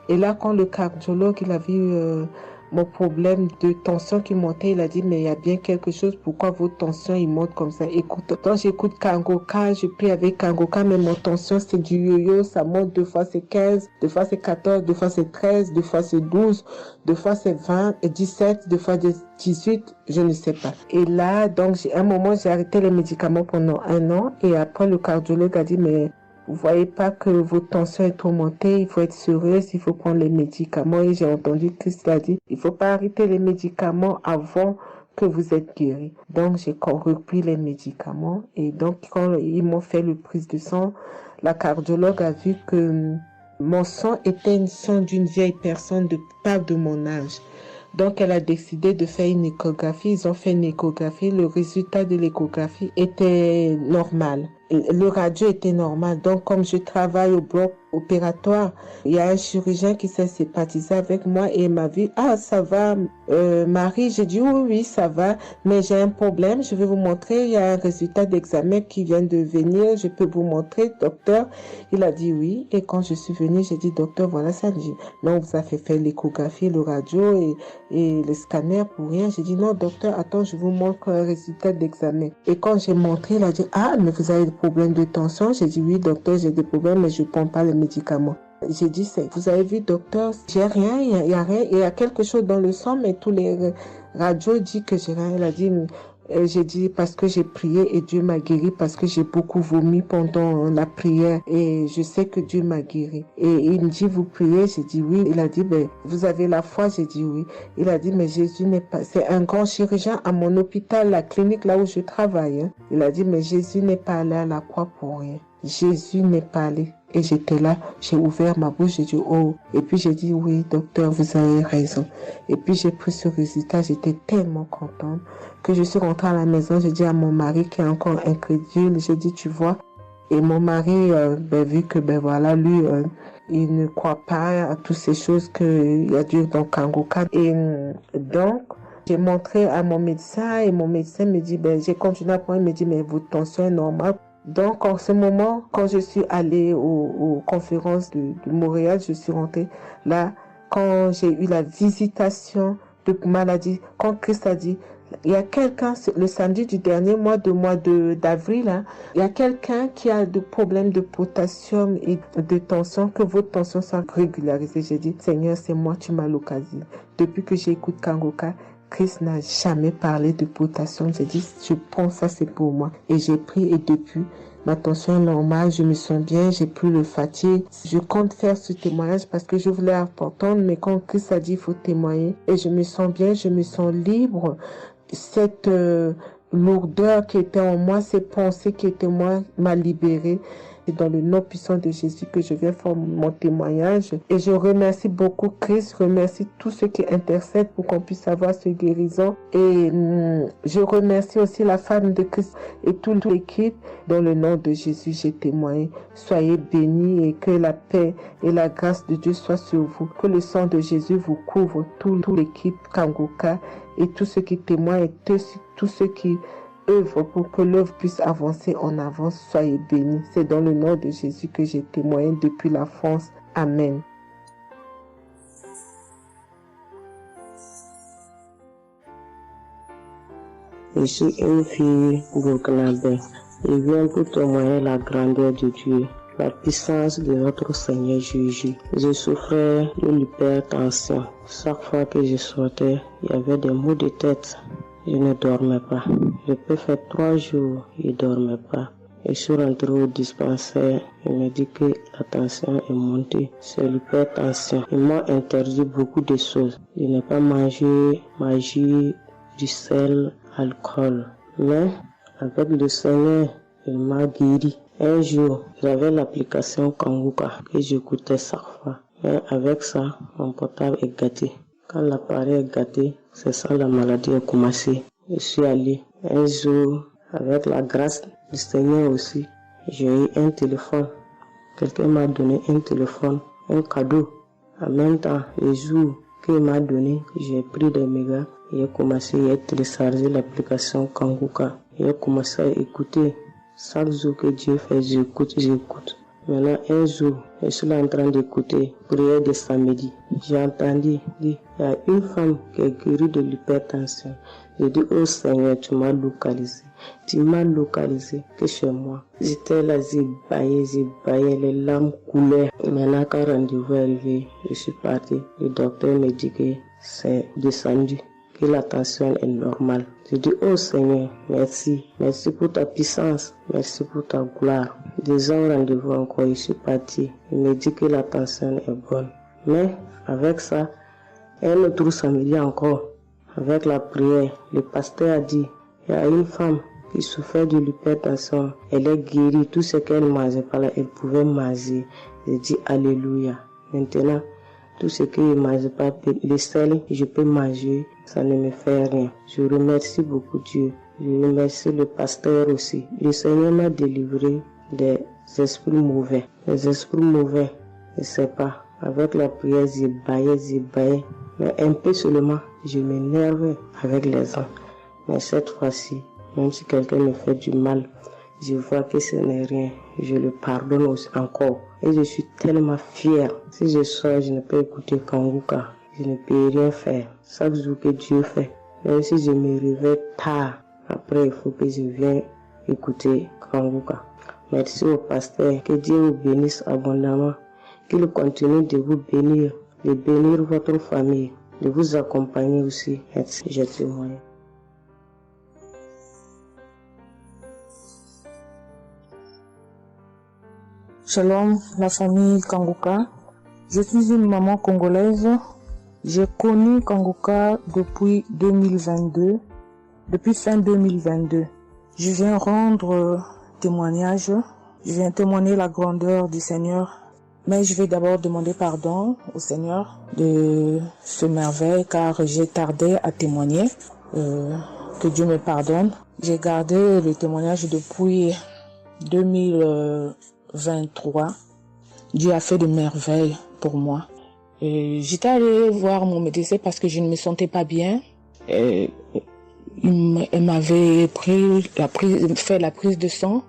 Et là, quand le cardiologue, il a vu mon problème de tension qui montait, il a dit, mais il y a bien quelque chose, pourquoi vos tensions, ils montent comme ça? Écoute, quand j'écoute Kangoka, je prie avec Kangoka, mais mon tension, c'est du yo-yo, ça monte, 2 fois c'est 15, 2 fois c'est 14, 2 fois c'est 13, 2 fois c'est 12, 2 fois c'est 20, et 17, 2 fois 18, je ne sais pas. Et là, donc, à un moment, j'ai arrêté les médicaments pendant 1 an, et après, le cardiologue a dit, mais vous voyez pas que votre tension est trop montée, il faut être sérieuse, il faut prendre les médicaments. Et j'ai entendu Christ a dit, il faut pas arrêter les médicaments avant que vous êtes guéri. Donc, j'ai repris les médicaments. Et donc, quand ils m'ont fait le prise de sang, la cardiologue a vu que mon sang était une sang d'une vieille personne, pas de mon âge. Donc, elle a décidé de faire une échographie. Ils ont fait une échographie. Le résultat de l'échographie était normal. Le radio était normal. Donc, comme je travaille au bloc opératoire, il y a un chirurgien qui s'est sympathisé avec moi et il m'a vu. Ah, ça va, Marie? J'ai dit oui, ça va, mais j'ai un problème. Je vais vous montrer. Il y a un résultat d'examen qui vient de venir. Je peux vous montrer, docteur? Il a dit oui. Et quand je suis venue, j'ai dit, docteur, voilà ça. J'ai dit, non, vous avez fait l'échographie, le radio et le scanner pour rien. J'ai dit, non, docteur, attends, je vous montre un résultat d'examen. Et quand j'ai montré, il a dit, ah, mais vous avez des problèmes de tension? J'ai dit, oui, docteur, j'ai des problèmes, mais je ne prends pas les médicaments. J'ai dit, vous avez vu, docteur, j'ai rien, il y a rien, il y a quelque chose dans le sang, mais tous les radios disent que j'ai rien. Il a dit, j'ai dit, parce que j'ai prié et Dieu m'a guéri, parce que j'ai beaucoup vomi pendant la prière et je sais que Dieu m'a guéri. Et il me dit, vous priez? J'ai dit oui. Il a dit, vous avez la foi? J'ai dit oui. Il a dit, mais Jésus n'est pas, c'est un grand chirurgien à mon hôpital, la clinique là où je travaille. Il a dit, mais Jésus n'est pas allé à la croix pour rien. Jésus n'est pas allé. Et j'étais là, j'ai ouvert ma bouche, j'ai dit oh. Et puis j'ai dit oui, docteur, vous avez raison. Et puis j'ai pris ce résultat, j'étais tellement contente que je suis rentrée à la maison, j'ai dit à mon mari qui est encore incrédule, j'ai dit tu vois. Et mon mari, vu que voilà, lui, il ne croit pas à toutes ces choses qu'il y a Dieu dans Kangoka. Et donc, j'ai montré à mon médecin et mon médecin me dit, j'ai continué à prendre, il me dit, mais votre tension est normale. Donc, en ce moment, quand je suis allée aux conférences de Montréal, je suis rentrée là, quand j'ai eu la visitation de maladie, quand Christ a dit, il y a quelqu'un, le samedi du dernier mois d'avril, hein, il y a quelqu'un qui a des problèmes de potassium et de tension, que votre tension soit régularisée. J'ai dit, Seigneur, c'est moi, tu m'as localisé. Depuis que j'écoute Kangoka, Christ n'a jamais parlé de potassium. J'ai dit, je prends ça, c'est pour moi. Et j'ai pris et depuis, ma tension est normale, je me sens bien, j'ai plus le fatigue. Je compte faire ce témoignage parce que je voulais entendre, mais quand Christ a dit, il faut témoigner. Et je me sens bien, je me sens libre. Cette lourdeur qui était en moi, ces pensées qui étaient en moi, m'a libérée. C'est dans le nom puissant de Jésus que je viens faire mon témoignage. Et je remercie beaucoup Christ, je remercie tous ceux qui intercèdent pour qu'on puisse avoir ce guérison. Et je remercie aussi la femme de Christ et toute l'équipe. Dans le nom de Jésus, j'ai témoigné. Soyez bénis et que la paix et la grâce de Dieu soient sur vous. Que le sang de Jésus vous couvre, toute l'équipe Kangoka et tous ceux qui témoignent et tous ceux qui œuvre pour que l'œuvre puisse avancer en avant. Soyez bénis. C'est dans le nom de Jésus que j'ai témoigné depuis la France. Amen. Je suis une fille burkinabé. Je viens pour témoigner la grandeur de Dieu, la puissance de notre Seigneur Jésus. Je souffrais de l'hypertension. Chaque fois que je sortais, il y avait des maux de tête. Je ne dormais pas. Je peux faire 3 jours, je ne dormais pas. Je suis rentré au dispensaire. Il m'a dit que la tension est montée. C'est l'hypertension. Ils m'ont interdit beaucoup de choses. Je n'ai pas mangé, du sel, alcool. Mais avec le Seigneur, il m'a guéri. Un jour, j'avais l'application Kangoka que j'écoutais chaque fois. Mais avec ça, mon portable est gâté. Quand l'appareil est gâté, c'est ça la maladie a commencé. Je suis allé un jour, avec la grâce du Seigneur aussi, j'ai eu un téléphone. Quelqu'un m'a donné un téléphone, un cadeau. En même temps, le jour qu'il m'a donné, j'ai pris des mégas et j'ai commencé à télécharger l'application Kangoka. J'ai commencé à écouter. Chaque jour que Dieu fait, j'écoute. Maintenant, un jour, je suis là en train d'écouter prière de samedi. J'ai entendu dire, il y a une femme qui est guérie de l'hypertension. J'ai dit, oh Seigneur, tu m'as localisé. Tu m'as localisé que chez moi. J'étais là, j'ai baillé, les larmes coulaient. Maintenant, quand le rendez-vous est arrivé, je suis parti. Le docteur me dit que c'est descendu, que la tension est normale. Je dis, oh Seigneur, merci. Merci pour ta puissance. Merci pour ta gloire. Déjà au rendez-vous encore, je suis parti. Il me dit que la tension est bonne. Mais avec ça, un autre samedi encore, avec la prière, le pasteur a dit, il y a une femme qui souffrait de l'hypertension. Elle est guérie. Tout ce qu'elle ne mangeait pas là, elle pouvait manger. J'ai dit, alléluia. Maintenant, tout ce que je ne mange pas, le sel, je peux manger, ça ne me fait rien. Je remercie beaucoup Dieu. Je remercie le pasteur aussi. Le Seigneur m'a délivré des esprits mauvais. Les esprits mauvais, je ne sais pas. Avec la prière, j'ai baillé. Mais un peu seulement, je m'énerve avec les gens. Mais cette fois-ci, même si quelqu'un me fait du mal, je vois que ce n'est rien. Je le pardonne aussi encore. Et je suis tellement fière. Si je sors, je ne peux écouter Kangoka. Je ne peux rien faire. Chaque jour que Dieu fait. Même si je me réveille tard, après il faut que je vienne écouter Kangoka. Merci au pasteur. Que Dieu vous bénisse abondamment. Qu'il continue de vous bénir, de bénir votre famille, de vous accompagner aussi. Merci, je témoigne. Shalom, la famille Kangoka. Je suis une maman congolaise. J'ai connu Kangoka depuis 2022, depuis fin 2022. Je viens rendre témoignage Je viens témoigner la grandeur du Seigneur. Mais je vais d'abord demander pardon au Seigneur de ce merveille car j'ai tardé à témoigner. Que Dieu me pardonne. J'ai gardé le témoignage depuis 2023. Dieu a fait de merveilles pour moi. J'étais allée voir mon médecin parce que je ne me sentais pas bien. Elle m'avait fait la prise de sang.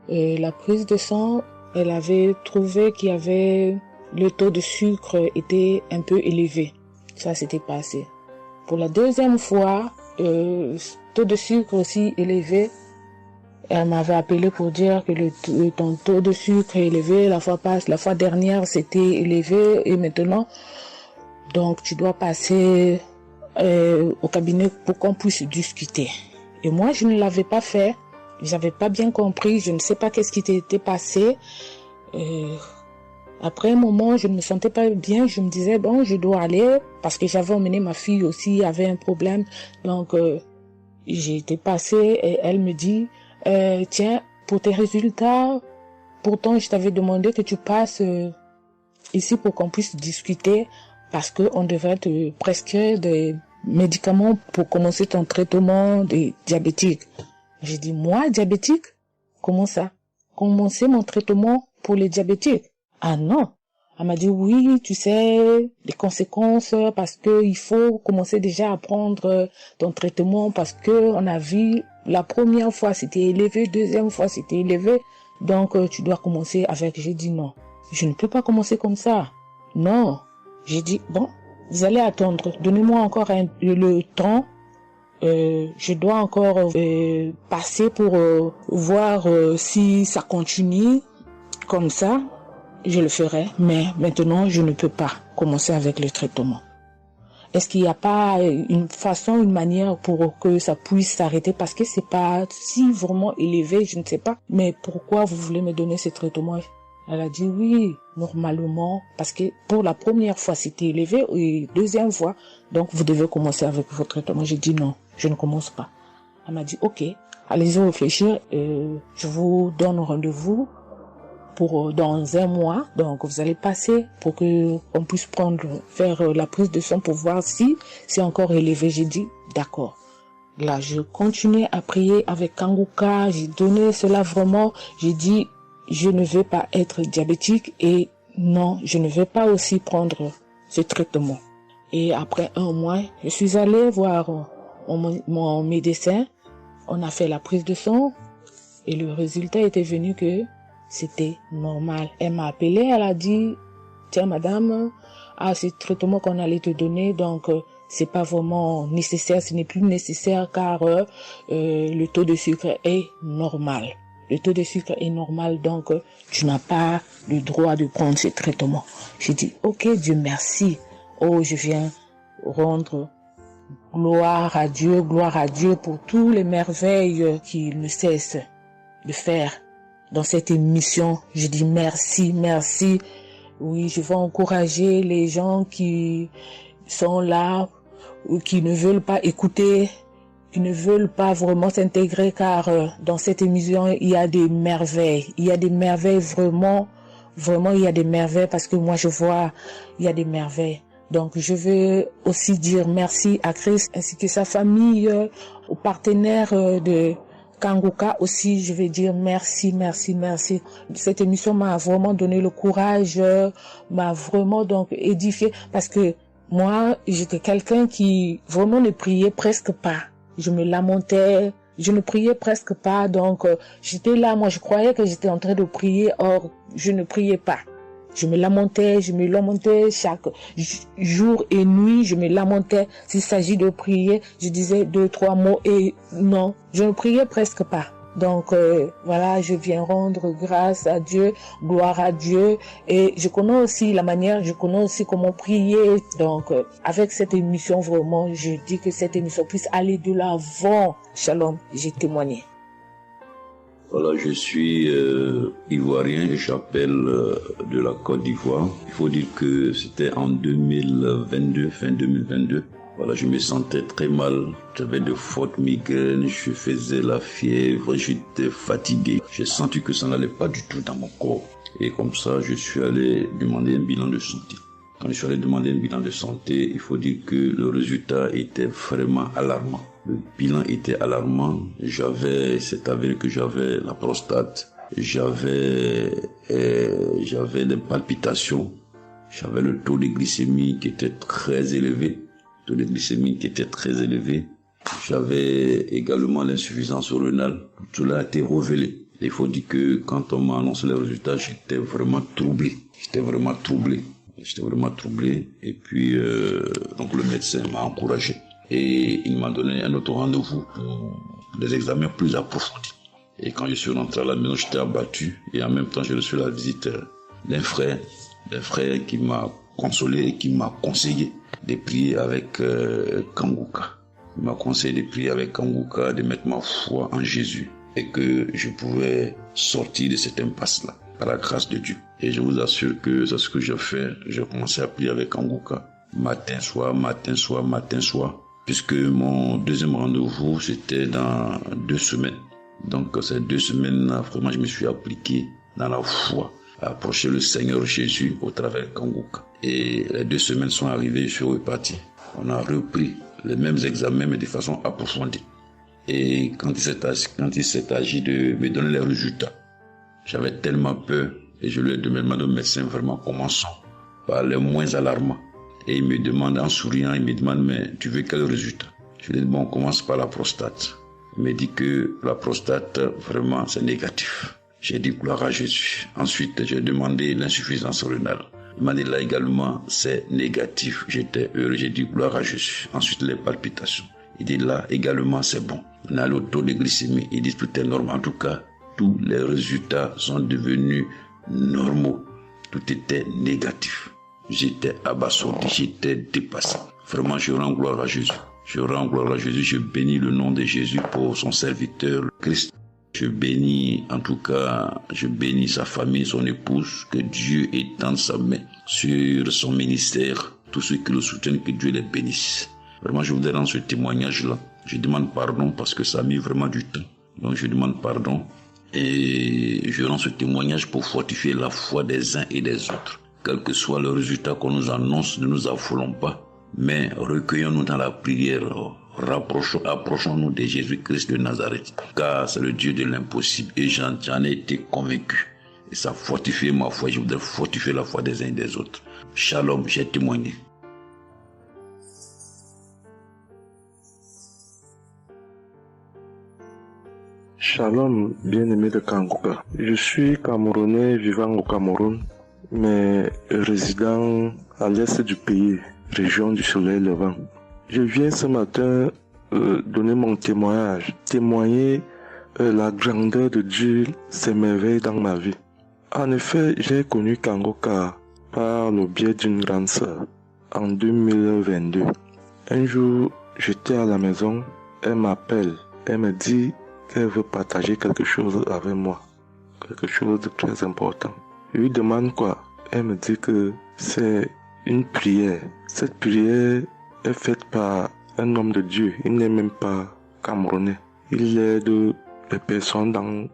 La prise de sang, elle avait trouvé qu'il y avait le taux de sucre était un peu élevé. Ça s'était passé. Pour la deuxième fois, taux de sucre aussi élevé. Elle m'avait appelé pour dire que ton taux de sucre est élevé. La fois dernière, c'était élevé et maintenant, donc tu dois passer au cabinet pour qu'on puisse discuter. Et moi, je ne l'avais pas fait. J'avais pas bien compris. Je ne sais pas qu'est-ce qui était passé. Après un moment, je ne me sentais pas bien. Je me disais, bon, je dois aller parce que j'avais emmené ma fille aussi, avait un problème. Donc, j'ai été passée et elle me dit, tiens, pour tes résultats, pourtant, je t'avais demandé que tu passes ici pour qu'on puisse discuter parce qu'on devrait te prescrire des médicaments pour commencer ton traitement de diabétique. J'ai dit, moi, diabétique? Comment ça? Commencer mon traitement pour les diabétiques? Ah non. Elle m'a dit, oui, tu sais, les conséquences, parce que il faut commencer déjà à prendre ton traitement, parce que on a vu, la première fois c'était élevé, deuxième fois c'était élevé, donc tu dois commencer avec. J'ai dit non, je ne peux pas commencer comme ça. Non. J'ai dit, bon, vous allez attendre, donnez-moi encore le temps. Je dois encore passer pour voir si ça continue comme ça. Je le ferai, mais maintenant je ne peux pas commencer avec le traitement. Est-ce qu'il n'y a pas une façon, une manière pour que ça puisse s'arrêter parce que c'est pas si vraiment élevé, je ne sais pas. Mais pourquoi vous voulez me donner ce traitement? Elle a dit oui, normalement, parce que pour la première fois c'était élevé et deuxième fois, donc vous devez commencer avec votre traitement. J'ai dit non, je ne commence pas. Elle m'a dit ok, allez-y réfléchir, je vous donne rendez-vous pour dans un mois. Donc vous allez passer pour que on puisse faire la prise de sang pour voir si c'est encore élevé. J'ai dit d'accord. Là je continuais à prier avec Kanguka, j'ai donné cela vraiment, j'ai dit je ne veux pas être diabétique et non, je ne veux pas aussi prendre ce traitement. Et après un mois, je suis allée voir mon médecin. On a fait la prise de sang et le résultat était venu que c'était normal. Elle m'a appelé, elle a dit, tiens madame, ce traitement qu'on allait te donner, donc c'est pas vraiment nécessaire, ce n'est plus nécessaire car le taux de sucre est normal. Le taux de sucre est normal, donc tu n'as pas le droit de prendre ce traitement. J'ai dit, ok, Dieu merci. Oh, je viens rendre gloire à Dieu pour toutes les merveilles qu'il ne cesse de faire dans cette émission. Je dis merci, merci. Oui, je veux encourager les gens qui sont là ou qui ne veulent pas écouter, qui ne veulent pas vraiment s'intégrer car dans cette émission, il y a des merveilles. Il y a des merveilles vraiment, il y a des merveilles parce que moi je vois, il y a des merveilles. Donc je veux aussi dire merci à Christ ainsi que sa famille, aux partenaires de Kanguka aussi, je vais dire merci, merci, merci. Cette émission m'a vraiment donné le courage, m'a vraiment donc édifié parce que moi, j'étais quelqu'un qui vraiment ne priait presque pas. Je me lamentais, je ne priais presque pas, donc j'étais là, moi je croyais que j'étais en train de prier, or je ne priais pas. Je me lamentais chaque jour et nuit, je me lamentais. S'il s'agit de prier, je disais 2-3 mots et non, je ne priais presque pas. Donc voilà, je viens rendre grâce à Dieu, gloire à Dieu. Et je connais aussi la manière, je connais aussi comment prier. Donc avec cette émission, vraiment, je dis que cette émission puisse aller de l'avant. Shalom, j'ai témoigné. Voilà, je suis ivoirien et j'appelle de la Côte d'Ivoire. Il faut dire que c'était en 2022, fin 2022. Voilà, je me sentais très mal. J'avais de fortes migraines, je faisais la fièvre, j'étais fatigué. J'ai senti que ça n'allait pas du tout dans mon corps. Et comme ça, je suis allé demander un bilan de santé. Quand je suis allé demander un bilan de santé, il faut dire que le résultat était vraiment alarmant. Le bilan était alarmant. C'est avéré que j'avais la prostate. J'avais des palpitations. J'avais le taux de glycémie qui était très élevé. J'avais également l'insuffisance rénale. Tout cela a été révélé. Il faut dire que quand on m'a annoncé les résultats, j'étais vraiment troublé. Et puis, donc le médecin m'a encouragé. Et il m'a donné un autre rendez-vous pour des examens plus approfondis. Et quand je suis rentré à la maison, j'étais abattu. Et en même temps, j'ai reçu la visite d'un frère qui m'a consolé et qui m'a conseillé de prier avec Kanguka. Il m'a conseillé de prier avec Kanguka, de mettre ma foi en Jésus et que je pouvais sortir de cette impasse-là par la grâce de Dieu. Et je vous assure que c'est ce que j'ai fait. J'ai commencé à prier avec Kanguka matin, soir, puisque mon deuxième rendez-vous, c'était dans 2 semaines. Donc ces 2 semaines-là, vraiment, je me suis appliqué dans la foi à approcher le Seigneur Jésus au travers de Kanguka. Et les 2 semaines sont arrivées, je suis reparti. On a repris les mêmes examens, mais de façon approfondie. Et quand il s'est agi de me donner les résultats, j'avais tellement peur et je lui ai demandé au médecin vraiment commençons par les moins alarmants. Et il me demande en souriant, mais tu veux quel résultat? Je lui ai dit bon, on commence par la prostate. Il me dit que la prostate, vraiment, c'est négatif. J'ai dit gloire à Jésus. Ensuite, j'ai demandé l'insuffisance rénale. Il m'a dit là également, c'est négatif. J'étais heureux, j'ai dit gloire à Jésus. Ensuite, les palpitations. Il dit là également, c'est bon. On a le taux de glycémie. Il dit tout est normal. En tout cas, tous les résultats sont devenus normaux. Tout était négatif. J'étais abasourdi, j'étais dépassé. Vraiment, je rends gloire à Jésus. Je bénis le nom de Jésus pour son serviteur, le Christ. Je bénis sa famille, son épouse, que Dieu étende sa main sur son ministère. Tous ceux qui le soutiennent, que Dieu les bénisse. Vraiment, je voudrais rendre ce témoignage-là. Je demande pardon parce que ça a mis vraiment du temps. Donc, je demande pardon et je rends ce témoignage pour fortifier la foi des uns et des autres. Quel que soit le résultat qu'on nous annonce, ne nous affolons pas, mais recueillons-nous dans la prière. Approchons-nous de Jésus-Christ de Nazareth, car c'est le Dieu de l'impossible et j'en ai été convaincu. Et ça fortifie ma foi, je voudrais fortifier la foi des uns et des autres. Shalom, j'ai témoigné. Shalom, bien-aimé de Kanguka. Je suis Camerounais vivant au Cameroun, mais résident à l'est du pays, région du soleil levant. Je viens ce matin donner mon témoignage, témoigner la grandeur de Dieu, ses merveilles dans ma vie. En effet, j'ai connu Kanguka par le biais d'une grande sœur en 2022. Un jour, j'étais à la maison, elle m'appelle, elle me dit qu'elle veut partager quelque chose avec moi, quelque chose de très important. Je lui demande quoi? Elle me dit que c'est une prière. Cette prière est faite par un homme de Dieu. Il n'est même pas camerounais. Il aide les personnes dans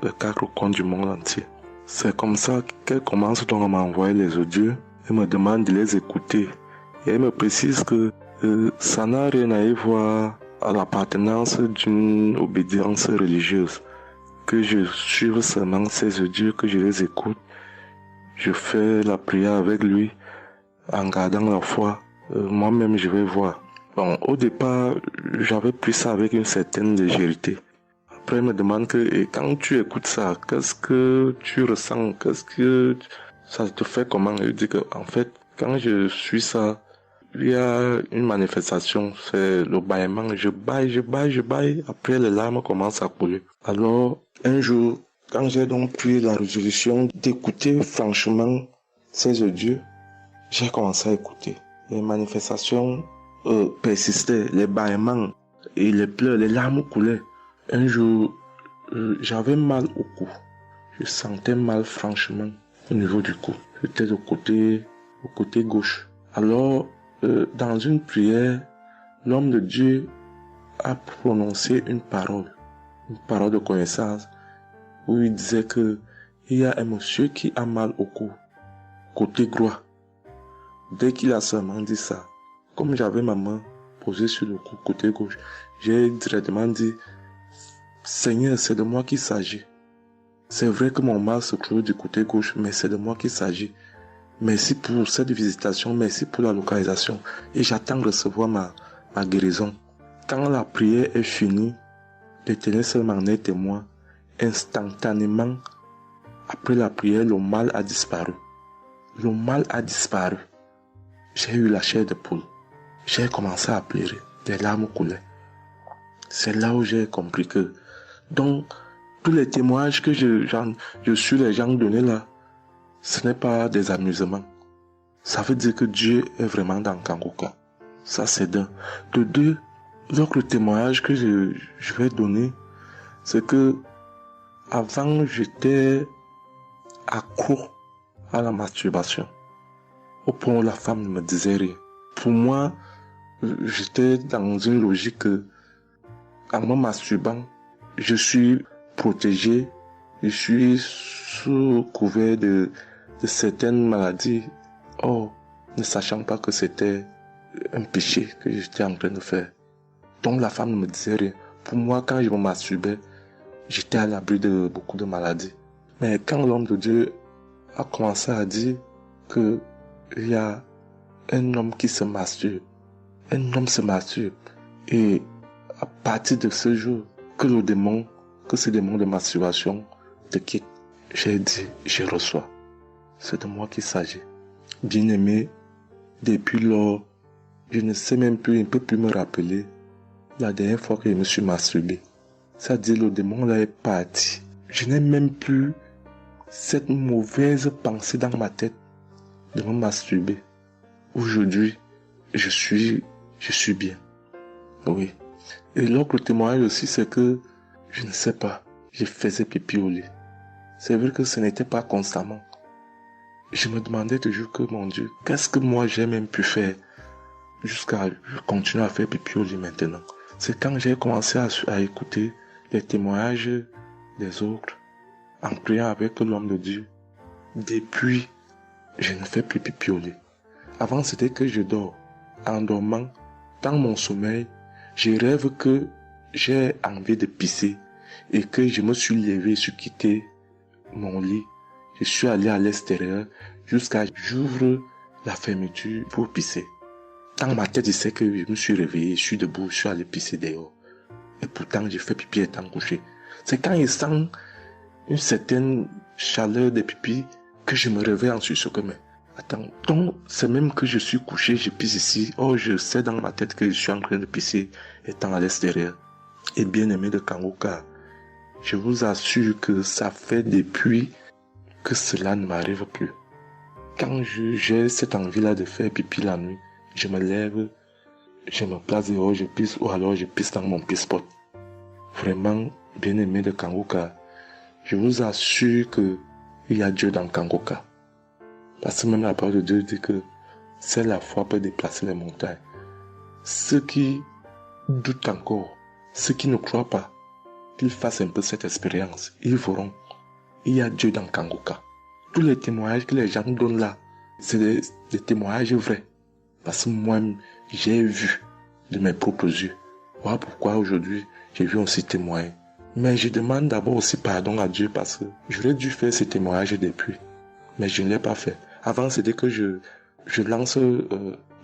les 4 coins du monde entier. C'est comme ça qu'elle commence donc à m'envoyer les audios. Elle me demande de les écouter. Et elle me précise que ça n'a rien à y voir à l'appartenance d'une obédience religieuse. Que je suive seulement ces audios, que je les écoute. Je fais la prière avec lui en gardant la foi. Moi-même, je vais voir. Bon, au départ, j'avais pris ça avec une certaine légèreté. Après, il me demande que, et quand tu écoutes ça, qu'est-ce que tu ressens? Qu'est-ce que ça te fait comment? Je dis que, en fait, quand je suis ça, il y a une manifestation, c'est le bâillement. Je baille. Après, les larmes commencent à couler. Alors, un jour, quand j'ai donc pris la résolution d'écouter franchement ces audios, j'ai commencé à écouter. Les manifestations persistaient, les bâillements et les pleurs, les larmes coulaient. Un jour, j'avais mal au cou. Je sentais mal franchement au niveau du cou. J'étais au côté gauche. Alors, dans une prière, l'homme de Dieu a prononcé une parole de connaissance, où il disait que il y a un monsieur qui a mal au cou, côté droit. Dès qu'il a seulement dit ça, comme j'avais ma main posée sur le cou côté gauche, j'ai directement dit, Seigneur, c'est de moi qu'il s'agit. C'est vrai que mon mal se trouve du côté gauche, mais c'est de moi qu'il s'agit. Merci pour cette visitation, merci pour la localisation. Et j'attends de recevoir ma guérison. Quand la prière est finie, l'Éternel seulement est témoin. Instantanément, après la prière, le mal a disparu. Le mal a disparu. J'ai eu la chair de poule. J'ai commencé à pleurer. Des larmes coulaient. C'est là où j'ai compris que, donc, tous les témoignages que je suis les gens donnés là, ce n'est pas des amusements. Ça veut dire que Dieu est vraiment dans Kangoka. Ça, c'est d'un. De deux, l'autre témoignage que je vais donner, c'est que avant, j'étais accro à la masturbation. Au point où la femme ne me disait rien. Pour moi, j'étais dans une logique que, en me masturbant, je suis protégé, je suis sous couvert de certaines maladies. Oh, ne sachant pas que c'était un péché que j'étais en train de faire. Donc la femme ne me disait rien. Pour moi, quand je me masturbais, j'étais à l'abri de beaucoup de maladies. Mais quand l'homme de Dieu a commencé à dire que il y a un homme qui se masturbe, un homme se masturbe, et à partir de ce jour, que ce démon de masturbation te quitte, j'ai dit, je reçois. C'est de moi qu'il s'agit. Bien-aimé, depuis lors, je ne sais même plus, je ne peux plus me rappeler la dernière fois que je me suis masturbé. C'est-à-dire, le démon là est parti. Je n'ai même plus cette mauvaise pensée dans ma tête de me masturber. Aujourd'hui, je suis bien. Oui. Et l'autre témoignage aussi, c'est que, je ne sais pas, je faisais pipi au lit. C'est vrai que ce n'était pas constamment. Je me demandais toujours que, mon Dieu, qu'est-ce que moi j'ai même pu faire jusqu'à continuer à faire pipi au lit maintenant. C'est quand j'ai commencé à écouter les témoignages des autres, en priant avec l'homme de Dieu. Depuis, je ne fais plus pipi au lit. Avant, c'était que je dors. En dormant, dans mon sommeil, je rêve que j'ai envie de pisser et que je me suis levé, je suis quitté mon lit. Je suis allé à l'extérieur jusqu'à j'ouvre la fermeture pour pisser. Dans ma tête, je sais que je me suis réveillé, je suis debout, je suis allé pisser dehors. Et pourtant, j'ai fait pipi étant couché. C'est quand je sens une certaine chaleur de pipi que je me réveille en sursaut que, mais attends, donc c'est même que je suis couché, je pisse ici. Oh, je sais dans ma tête que je suis en train de pisser étant à l'extérieur. Et bien aimé de Kangoka, je vous assure que ça fait depuis que cela ne m'arrive plus. Quand j'ai cette envie-là de faire pipi la nuit, je me lève, je me place dehors, je pisse, ou alors je pisse dans mon pisse-pot. Vraiment, bien aimé de Kangoka, je vous assure que il y a Dieu dans Kangoka. Parce que même la parole de Dieu dit que c'est la foi peut déplacer les montagnes. Ceux qui doutent encore, ceux qui ne croient pas, qu'ils fassent un peu cette expérience, ils verront. Il y a Dieu dans Kangoka. Tous les témoignages que les gens donnent là, c'est des témoignages vrais. Parce que moi, j'ai vu de mes propres yeux. Voilà pourquoi aujourd'hui, j'ai vu aussi témoigner. Mais je demande d'abord aussi pardon à Dieu parce que j'aurais dû faire ces témoignages depuis. Mais je ne l'ai pas fait. Avant, c'était que je lance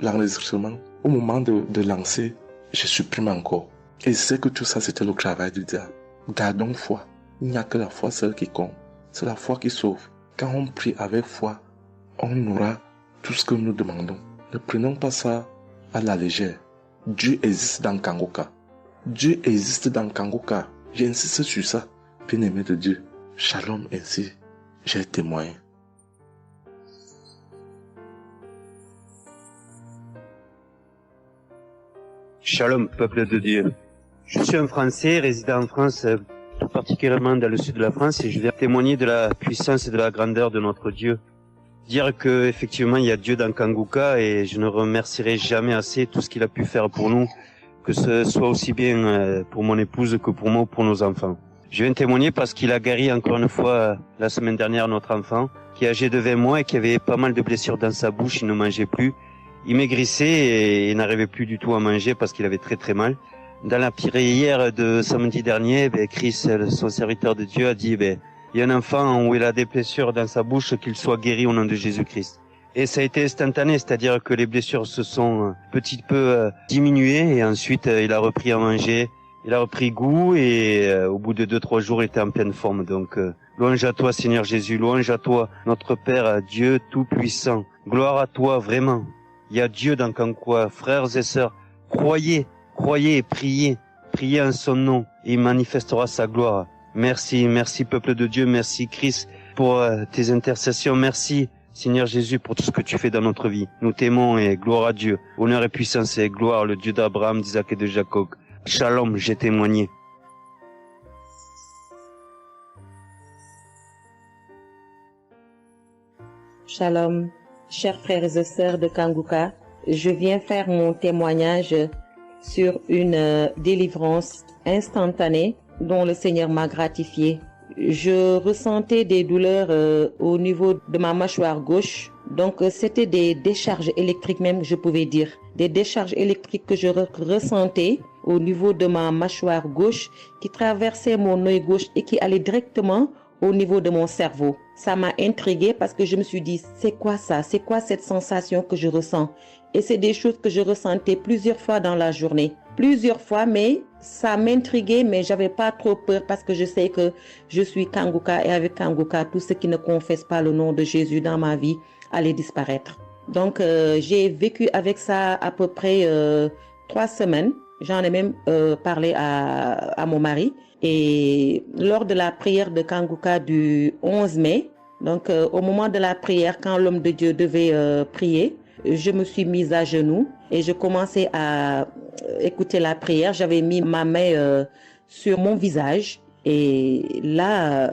l'enregistrement. Au moment de lancer, je supprime encore. Et je sais que tout ça, c'était le travail du diable. Gardons foi. Il n'y a que la foi seule qui compte. C'est la foi qui sauve. Quand on prie avec foi, on aura tout ce que nous demandons. Ne prenons pas ça à la légère. Dieu existe dans Kangoka. Dieu existe dans Kangoka. J'insiste sur ça. Bien-aimé de Dieu. Shalom ainsi. J'ai témoigné. Shalom, peuple de Dieu. Je suis un Français résidant en France, tout particulièrement dans le sud de la France, et je viens témoigner de la puissance et de la grandeur de notre Dieu. Dire que effectivement il y a Dieu dans Kangoka, et je ne remercierai jamais assez tout ce qu'il a pu faire pour nous que ce soit aussi bien pour mon épouse que pour moi ou pour nos enfants. Je viens témoigner parce qu'il a guéri encore une fois la semaine dernière notre enfant qui est âgé de 20 mois et qui avait pas mal de blessures dans sa bouche, il ne mangeait plus. Il maigrissait et il n'arrivait plus du tout à manger parce qu'il avait très très mal. Dans la prière de samedi dernier, Chris, son serviteur de Dieu, a dit il y a un enfant où il a des blessures dans sa bouche, qu'il soit guéri au nom de Jésus-Christ. Et ça a été instantané, c'est-à-dire que les blessures se sont petit peu diminuées et ensuite il a repris à manger, il a repris goût et au bout de 2-3 jours il était en pleine forme. Donc louange à toi Seigneur Jésus, louange à toi notre Père, Dieu Tout-Puissant. Gloire à toi vraiment. Il y a Dieu dans Kangoka, frères et sœurs, croyez et priez en son nom et il manifestera sa gloire. Merci peuple de Dieu, merci Christ pour tes intercessions, merci Seigneur Jésus pour tout ce que tu fais dans notre vie. Nous t'aimons et gloire à Dieu. Honneur et puissance et gloire, le Dieu d'Abraham, d'Isaac et de Jacob. Shalom, j'ai témoigné. Shalom, chers frères et sœurs de Kangoka. Je viens faire mon témoignage sur une délivrance instantanée dont le Seigneur m'a gratifié. Je ressentais des douleurs au niveau de ma mâchoire gauche. Donc c'était des décharges électriques même, je pouvais dire. Des décharges électriques que je ressentais au niveau de ma mâchoire gauche qui traversaient mon œil gauche et qui allaient directement au niveau de mon cerveau. Ça m'a intriguée parce que je me suis dit, c'est quoi ça? C'est quoi cette sensation que je ressens? Et c'est des choses que je ressentais plusieurs fois dans la journée. Plusieurs fois, mais ça m'intriguait, mais j'avais pas trop peur parce que je sais que je suis Kangoka et avec Kangoka, tout ce qui ne confesse pas le nom de Jésus dans ma vie allait disparaître. Donc, j'ai vécu avec ça à peu près 3 semaines. J'en ai même parlé à mon mari. Et lors de la prière de Kangoka du 11 mai, donc au moment de la prière, quand l'homme de Dieu devait prier, je me suis mise à genoux et je commençais à écouter la prière. J'avais mis ma main sur mon visage et là,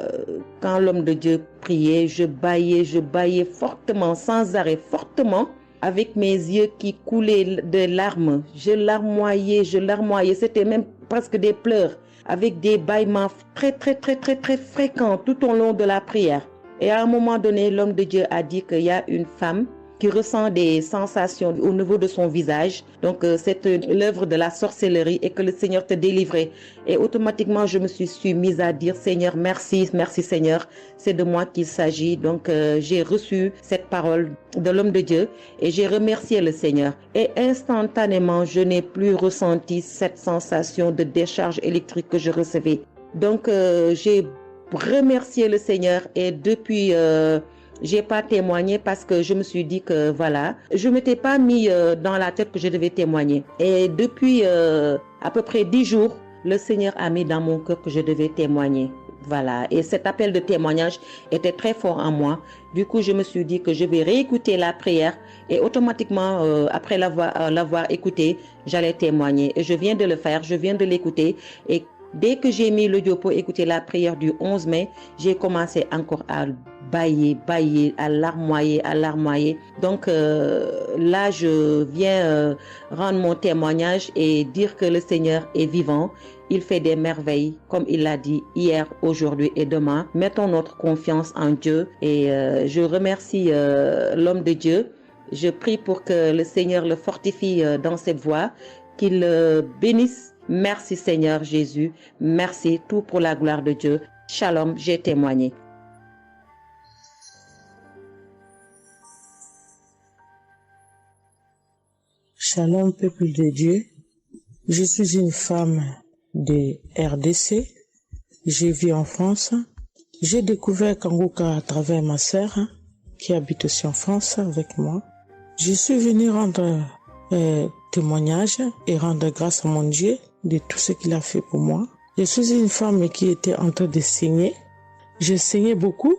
quand l'homme de Dieu priait, je bâillais fortement, sans arrêt, fortement, avec mes yeux qui coulaient de larmes. Je larmoyais. C'était même presque des pleurs, avec des bâillements très fréquents tout au long de la prière. Et à un moment donné, l'homme de Dieu a dit qu'il y a une femme qui ressent des sensations au niveau de son visage. Donc, c'est l'œuvre de la sorcellerie et que le Seigneur te délivrait. Et automatiquement, je me suis mise à dire, Seigneur, merci Seigneur, c'est de moi qu'il s'agit. Donc, j'ai reçu cette parole de l'homme de Dieu et j'ai remercié le Seigneur. Et instantanément, je n'ai plus ressenti cette sensation de décharge électrique que je recevais. Donc, j'ai remercié le Seigneur et depuis... j'ai pas témoigné parce que je me suis dit que voilà, je m'étais pas mis dans la tête que je devais témoigner. Et depuis à peu près 10 jours, le Seigneur a mis dans mon cœur que je devais témoigner. Voilà. Et cet appel de témoignage était très fort en moi. Du coup, je me suis dit que je vais réécouter la prière et automatiquement, après l'avoir écoutée, j'allais témoigner. Et je viens de le faire, je viens de l'écouter et dès que j'ai mis l'audio pour écouter la prière du 11 mai, j'ai commencé encore à bâiller, à larmoyer. Donc là, je viens rendre mon témoignage et dire que le Seigneur est vivant. Il fait des merveilles, comme il l'a dit hier, aujourd'hui et demain. Mettons notre confiance en Dieu et je remercie l'homme de Dieu. Je prie pour que le Seigneur le fortifie dans cette voie, qu'il le bénisse. Merci Seigneur Jésus, merci tout pour la gloire de Dieu. Shalom, j'ai témoigné. Shalom peuple de Dieu, je suis une femme de RDC, je vis en France. J'ai découvert Kangoka à travers ma sœur qui habite aussi en France avec moi. Je suis venue rendre témoignage et rendre grâce à mon Dieu de tout ce qu'il a fait pour moi. Je suis une femme qui était en train de saigner. Je saignais beaucoup.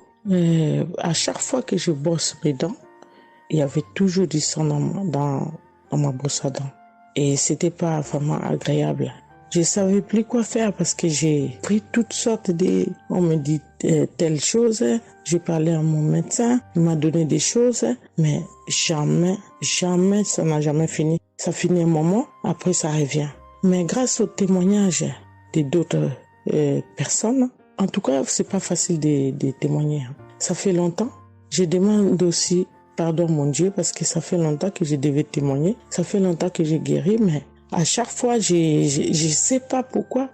À chaque fois que je brosse mes dents, il y avait toujours du sang dans ma brosse à dents. Et c'était pas vraiment agréable. Je savais plus quoi faire parce que j'ai pris toutes sortes de... On me dit telle chose. J'ai parlé à mon médecin. Il m'a donné des choses. Mais jamais, ça n'a jamais fini. Ça finit un moment. Après, ça revient. Mais grâce au témoignage d'autres personnes, en tout cas, c'est pas facile de témoigner. Ça fait longtemps. Je demande aussi pardon, mon Dieu, parce que ça fait longtemps que je devais témoigner. Ça fait longtemps que j'ai guéri, mais à chaque fois, je sais pas pourquoi,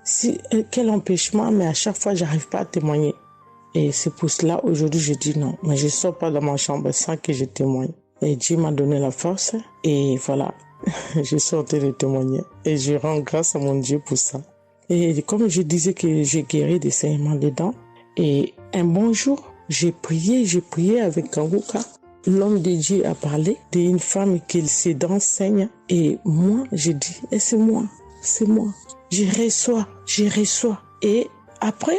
quel empêchement, mais à chaque fois, j'arrive pas à témoigner. Et c'est pour cela, aujourd'hui, je dis non. Mais je sors pas de ma chambre sans que je témoigne. Et Dieu m'a donné la force. Et voilà, je sortais de témoigner. Et je rends grâce à mon Dieu pour ça. Et comme je disais que j'ai guéri des saignements des dents. Et un bon jour, j'ai prié avec Kanguka. L'homme de Dieu a parlé d'une femme qui ses dents saignent. Et moi, j'ai dit, et c'est moi. Je reçois. Et après,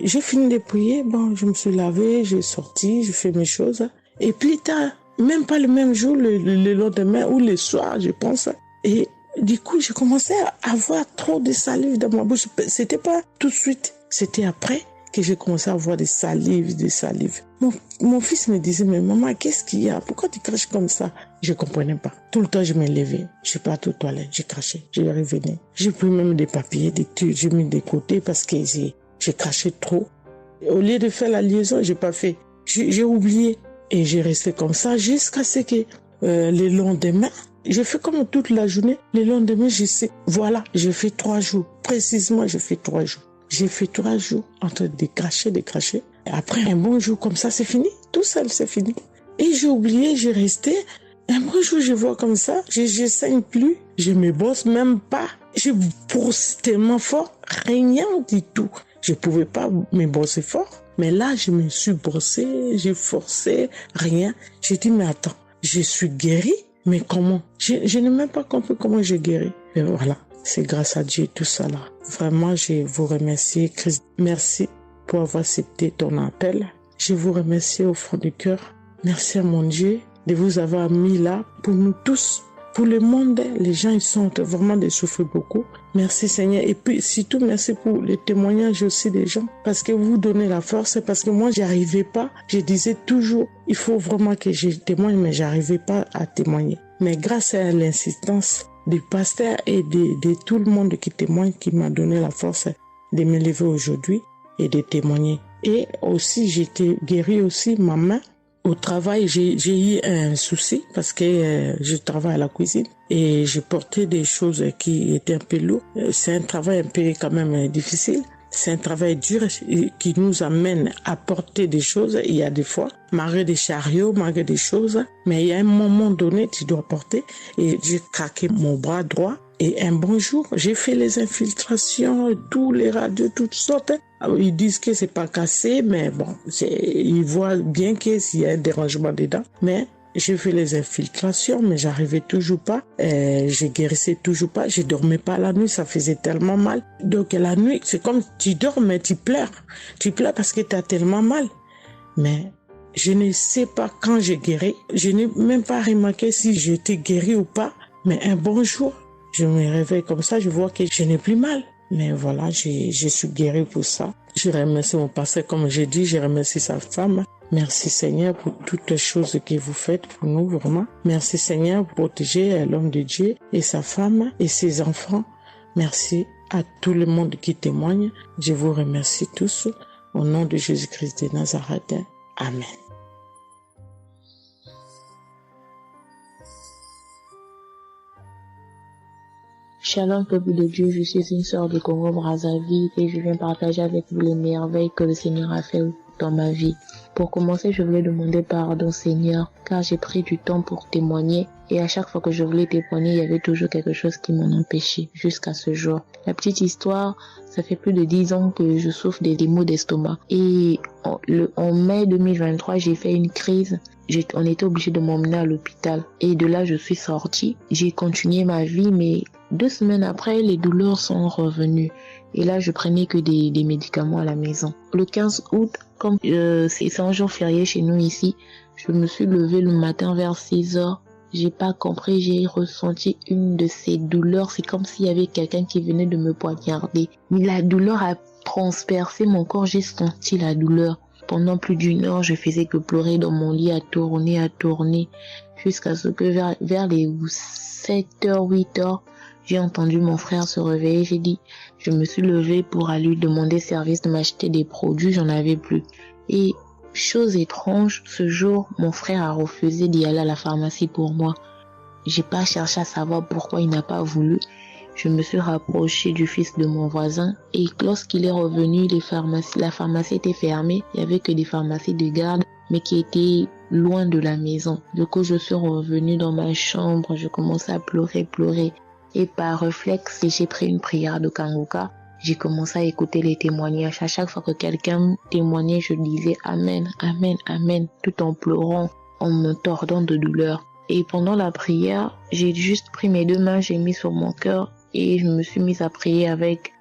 j'ai fini de prier. Bon, je me suis lavé, j'ai sorti, j'ai fait mes choses. Et plus tard, même pas le même jour, le lendemain ou le soir, je pense. Et du coup, j'ai commencé à avoir trop de salive dans ma bouche. C'était pas tout de suite, c'était après que j'ai commencé à avoir des salives. Mon fils me disait, mais maman, qu'est-ce qu'il y a? Pourquoi tu craches comme ça? Je comprenais pas. Tout le temps, je me levais. Je suis pas aux toilettes, j'ai craché, je revenais. J'ai pris même des papiers, des trucs, j'ai mis de côté parce que j'ai craché trop. Au lieu de faire la liaison, j'ai pas fait. J'ai oublié. Et j'ai resté comme ça jusqu'à ce que le lendemain, j'ai fait comme toute la journée. Le lendemain, je sais, voilà, j'ai fait 3 jours. Précisément, j'ai fait 3 jours. J'ai fait 3 jours en train de cracher. Et après, un bon jour comme ça, c'est fini. Tout seul, c'est fini. Et j'ai oublié, j'ai resté. Un bon jour, je vois comme ça, je saigne plus. Je me brosse même pas. Je brosse tellement fort, rien du tout. Je pouvais pas me brosser fort. Mais là, je me suis brossé, j'ai forcé, rien. J'ai dit, mais attends, je suis guérie, mais comment? Je n'ai même pas compris comment j'ai guéri. Et voilà, c'est grâce à Dieu tout ça là. Vraiment, je vous remercie, Christ. Merci pour avoir accepté ton appel. Je vous remercie au fond du cœur. Merci à mon Dieu de vous avoir mis là pour nous tous. Pour le monde, les gens, ils sont vraiment de souffrir beaucoup. Merci Seigneur. Et puis, surtout, merci pour les témoignages aussi des gens. Parce que vous donnez la force. Parce que moi, j'arrivais pas. Je disais toujours, il faut vraiment que je témoigne, mais j'arrivais pas à témoigner. Mais grâce à l'insistance du pasteur et de tout le monde qui témoigne, qui m'a donné la force de me lever aujourd'hui et de témoigner. Et aussi, j'étais guérie aussi, ma main. Au travail, j'ai eu un souci parce que je travaille à la cuisine et j'ai porté des choses qui étaient un peu lourdes. C'est un travail un peu quand même difficile. C'est un travail dur qui nous amène à porter des choses. Il y a des fois, malgré des chariots, malgré des choses, mais il y a un moment donné, tu dois porter. Et j'ai craqué mon bras droit. Et un bon jour, j'ai fait les infiltrations, tous les radios, toutes sortes. Ils disent que c'est pas cassé, mais bon, ils voient bien qu'il y a un dérangement dedans. Mais j'ai fait les infiltrations, mais j'arrivais toujours pas. Je guérissais toujours pas. Je dormais pas la nuit, ça faisait tellement mal. Donc la nuit, c'est comme tu dors, mais tu pleures. Tu pleures parce que tu as tellement mal. Mais je ne sais pas quand j'ai guéri. Je n'ai même pas remarqué si j'étais guéri ou pas. Mais un bon jour, je me réveille comme ça, je vois que je n'ai plus mal. Mais voilà, je suis guérie pour ça. Je remercie mon pasteur, comme j'ai dit, je remercie sa femme. Merci Seigneur pour toutes les choses que vous faites pour nous, vraiment. Merci Seigneur pour protéger l'homme de Dieu et sa femme et ses enfants. Merci à tout le monde qui témoigne. Je vous remercie tous. Au nom de Jésus-Christ de Nazareth. Amen. Shalom peuple de Dieu, je suis une sœur de Congo-Brazzaville et je viens partager avec vous les merveilles que le Seigneur a fait dans ma vie. Pour commencer, je voulais demander pardon Seigneur, car j'ai pris du temps pour témoigner et à chaque fois que je voulais témoigner, il y avait toujours quelque chose qui m'en empêchait jusqu'à ce jour. La petite histoire, ça fait plus de 10 ans que je souffre des maux d'estomac et en mai 2023, j'ai fait une crise. On était obligé de m'emmener à l'hôpital et de là, je suis sortie. J'ai continué ma vie, mais 2 semaines après, les douleurs sont revenues. Et là, je prenais que des médicaments à la maison. Le 15 août, comme c'est un jour férié chez nous ici, je me suis levée le matin vers 6 heures. J'ai pas compris, j'ai ressenti une de ces douleurs. C'est comme s'il y avait quelqu'un qui venait de me poignarder. Mais la douleur a transpercé mon corps, j'ai senti la douleur. Pendant plus d'1 heure, je faisais que pleurer dans mon lit, à tourner, jusqu'à ce que vers les 7h, 8h, J'ai entendu mon frère se réveiller, je me suis levée pour aller lui demander service de m'acheter des produits, j'en avais plus. Et chose étrange, ce jour, mon frère a refusé d'y aller à la pharmacie pour moi. J'ai pas cherché à savoir pourquoi il n'a pas voulu. Je me suis rapprochée du fils de mon voisin et lorsqu'il est revenu, la pharmacie était fermée. Il y avait que des pharmacies de garde, mais qui étaient loin de la maison. Du coup, je suis revenue dans ma chambre, je commençais à pleurer. Et par réflexe, j'ai pris une prière de Kanguka. J'ai commencé à écouter les témoignages. À chaque fois que quelqu'un témoignait, je disais Amen, Amen, Amen, tout en pleurant, en me tordant de douleur. Et pendant la prière, j'ai juste pris mes 2 mains, j'ai mis sur mon cœur et je me suis mise à prier avec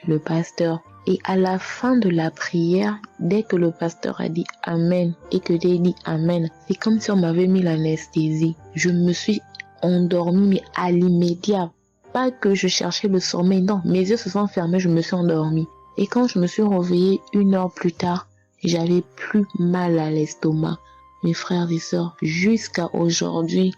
le pasteur. Et à la fin de la prière, dès que le pasteur a dit Amen et que j'ai dit Amen, c'est comme si on m'avait mis l'anesthésie. Je me suis endormie, mais à l'immédiat. Pas que je cherchais le sommeil, non, mes yeux se sont fermés, je me suis endormie. Et quand je me suis réveillée 1 heure plus tard, j'avais plus mal à l'estomac. Mes frères et sœurs, jusqu'à aujourd'hui,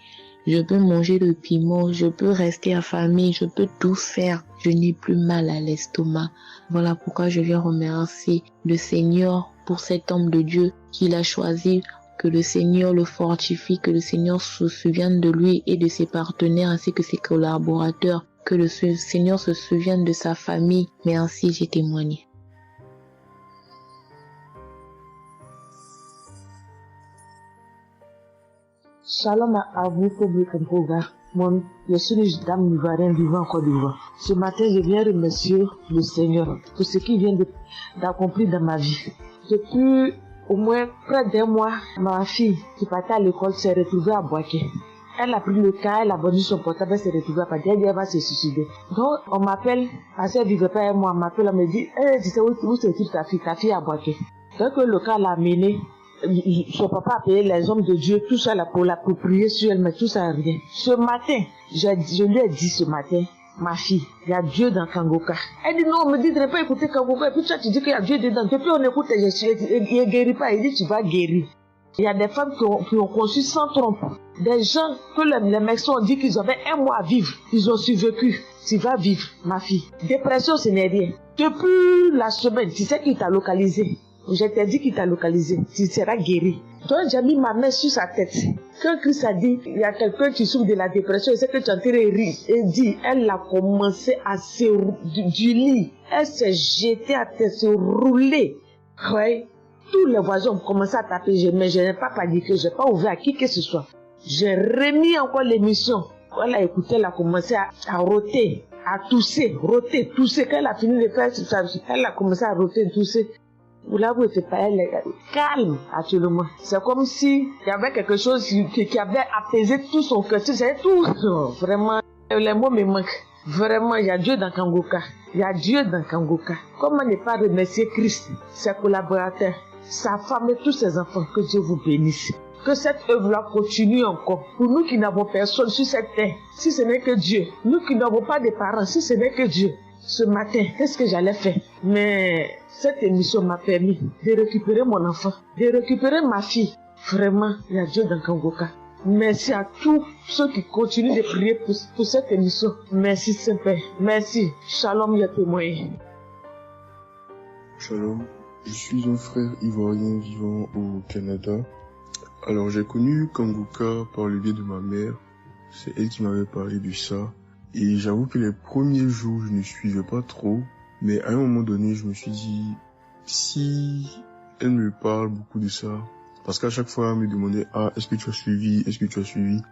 je peux manger le piment, je peux rester affamée, je peux tout faire. Je n'ai plus mal à l'estomac. Voilà pourquoi je viens remercier le Seigneur pour cet homme de Dieu qu'il a choisi. Que le Seigneur le fortifie, que le Seigneur se souvienne de lui et de ses partenaires ainsi que ses collaborateurs, que le Seigneur se souvienne de sa famille. Merci, j'ai témoigné. Shalom à vous, public Kanguka. Moi, je suis une dame ivoirienne vivant en Côte d'Ivoire. Ce matin, je viens remercier le Seigneur pour ce qu'il vient d'accomplir dans ma vie. Depuis au moins près d'1 mois, ma fille qui partait à l'école s'est retrouvée à Boaké. Elle a pris le cas, elle a vendu son portable, elle s'est retrouvée à partir, elle va se suicider. Donc, on m'appelle, parce qu'elle vivait pas avec moi, on m'appelle, on me dit, tu sais où se trouve ta fille à Boaké. Donc, le cas l'a amené, son papa a payé les hommes de Dieu, tout ça là, pour prier sur elle, mais tout ça rien. Ce matin, je lui ai dit ce matin, ma fille, il y a Dieu dans Kanguka. Elle dit non, on me dit de ne pas écouter Kanguka. Et puis toi, tu dis qu'il y a Dieu dedans. Depuis on écoute, il ne guérit pas. Il dit tu vas guérir. Il y a des femmes qui ont conçu sans trompe. Des gens que les médecins ont dit qu'ils avaient 1 mois à vivre. Ils ont survécu. Tu vas vivre, ma fille. Dépression, ce n'est rien. Depuis la semaine, tu sais qui t'a localisé. Je t'ai dit qu'il t'a localisé. Tu seras guéri. Donc j'ai mis ma main sur sa tête. Quand Christ a dit, il y a quelqu'un qui souffre de la dépression, et c'est que tu es en train de rire. Et dit, elle a commencé à se du lit. Elle s'est jetée à terre, se rouler. Ouais. Tous les voisins ont commencé à taper, mais je n'ai pas paniqué, je n'ai pas ouvert à qui que ce soit. J'ai remis encore l'émission. Quand elle a écouté, elle a commencé à roter, à tousser, tousser. Quand elle a fini de faire ça, elle a commencé à roter, tousser. Vous l'avez fait pas, elle est calme actuellement. C'est comme si il y avait quelque chose qui avait apaisé tout son cœur. C'est tout. Vraiment, les mots me manquent. Vraiment, il y a Dieu dans Kanguka. Il y a Dieu dans Kanguka. Comment ne pas remercier Christ, ses collaborateurs, sa femme et tous ses enfants. Que Dieu vous bénisse. Que cette œuvre-là continue encore. Pour nous qui n'avons personne sur cette terre, si ce n'est que Dieu. Nous qui n'avons pas de parents, si ce n'est que Dieu. Ce matin, qu'est-ce que j'allais faire? Mais cette émission m'a permis de récupérer mon enfant, de récupérer ma fille. Vraiment, il y a Dieu dans Kanguka. Merci à tous ceux qui continuent de prier pour cette émission. Merci Saint-Père. Merci. Shalom, les témoins. Shalom. Je suis un frère ivoirien vivant au Canada. Alors j'ai connu Kanguka par le biais de ma mère. C'est elle qui m'avait parlé de ça. Et j'avoue que les premiers jours, je ne suivais pas trop. Mais à un moment donné, je me suis dit, si elle me parle beaucoup de ça, parce qu'à chaque fois, elle me demandait, est-ce que tu as suivi?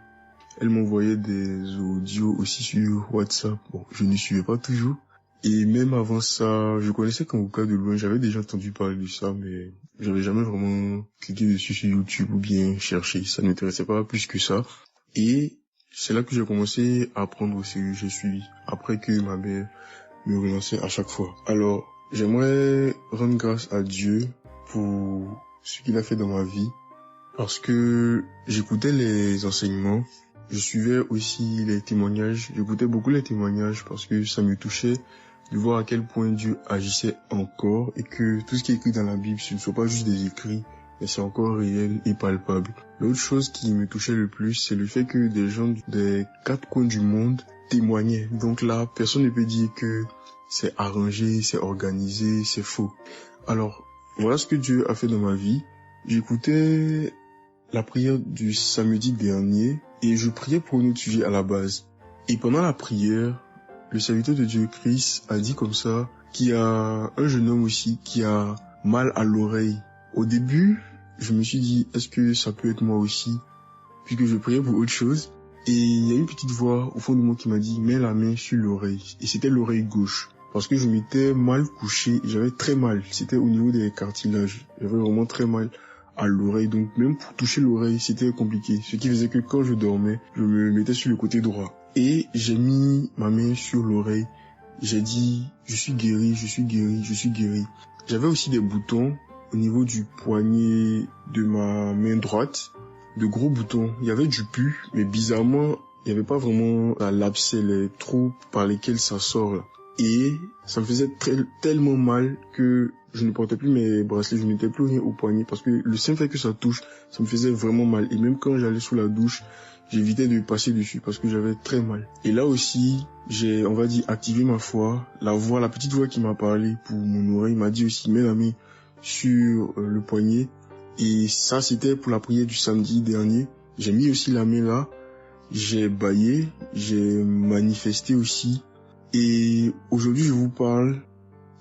Elle m'envoyait des audios aussi sur WhatsApp. Bon, je ne suivais pas toujours. Et même avant ça, je connaissais Kanguka de loin. J'avais déjà entendu parler de ça, mais j'avais jamais vraiment cliqué dessus sur YouTube ou bien cherché. Ça ne m'intéressait pas plus que ça. Et c'est là que j'ai commencé à prendre au sérieux. J'ai suivi. Après que ma mère me relançait à chaque fois. Alors, j'aimerais rendre grâce à Dieu pour ce qu'il a fait dans ma vie. Parce que j'écoutais les enseignements. Je suivais aussi les témoignages. J'écoutais beaucoup les témoignages parce que ça me touchait de voir à quel point Dieu agissait encore et que tout ce qui est écrit dans la Bible, ce ne soit pas juste des écrits, mais c'est encore réel et palpable. L'autre chose qui me touchait le plus, c'est le fait que des gens des 4 coins du monde témoignais. Donc là, personne ne peut dire que c'est arrangé, c'est organisé, c'est faux. Alors, voilà ce que Dieu a fait dans ma vie. J'écoutais la prière du samedi dernier et je priais pour un autre sujet à la base. Et pendant la prière, le serviteur de Dieu, Christ, a dit comme ça qu'il y a un jeune homme aussi qui a mal à l'oreille. Au début, je me suis dit, est-ce que ça peut être moi aussi? Puisque je priais pour autre chose. Et il y a une petite voix au fond de moi qui m'a dit, mets la main sur l'oreille. Et c'était l'oreille gauche. Parce que je m'étais mal couché, j'avais très mal. C'était au niveau des cartilages. J'avais vraiment très mal à l'oreille. Donc même pour toucher l'oreille, c'était compliqué. Ce qui faisait que quand je dormais, je me mettais sur le côté droit. Et j'ai mis ma main sur l'oreille. J'ai dit, je suis guéri, je suis guéri, je suis guéri. J'avais aussi des boutons au niveau du poignet de ma main droite. De gros boutons. Il y avait du pus, mais bizarrement, il n'y avait pas vraiment l'abcès, les trous par lesquels ça sort là. Et ça me faisait tellement mal que je ne portais plus mes bracelets, je ne mettais plus rien au poignet parce que le simple fait que ça touche, ça me faisait vraiment mal. Et même quand j'allais sous la douche, j'évitais de passer dessus parce que j'avais très mal. Et là aussi, j'ai, on va dire, activé ma foi. La petite voix qui m'a parlé pour mon oreille m'a dit aussi, mets la main sur le poignet. Et ça, c'était pour la prière du samedi dernier. J'ai mis aussi la main là. J'ai baillé, j'ai manifesté aussi. Et aujourd'hui, je vous parle,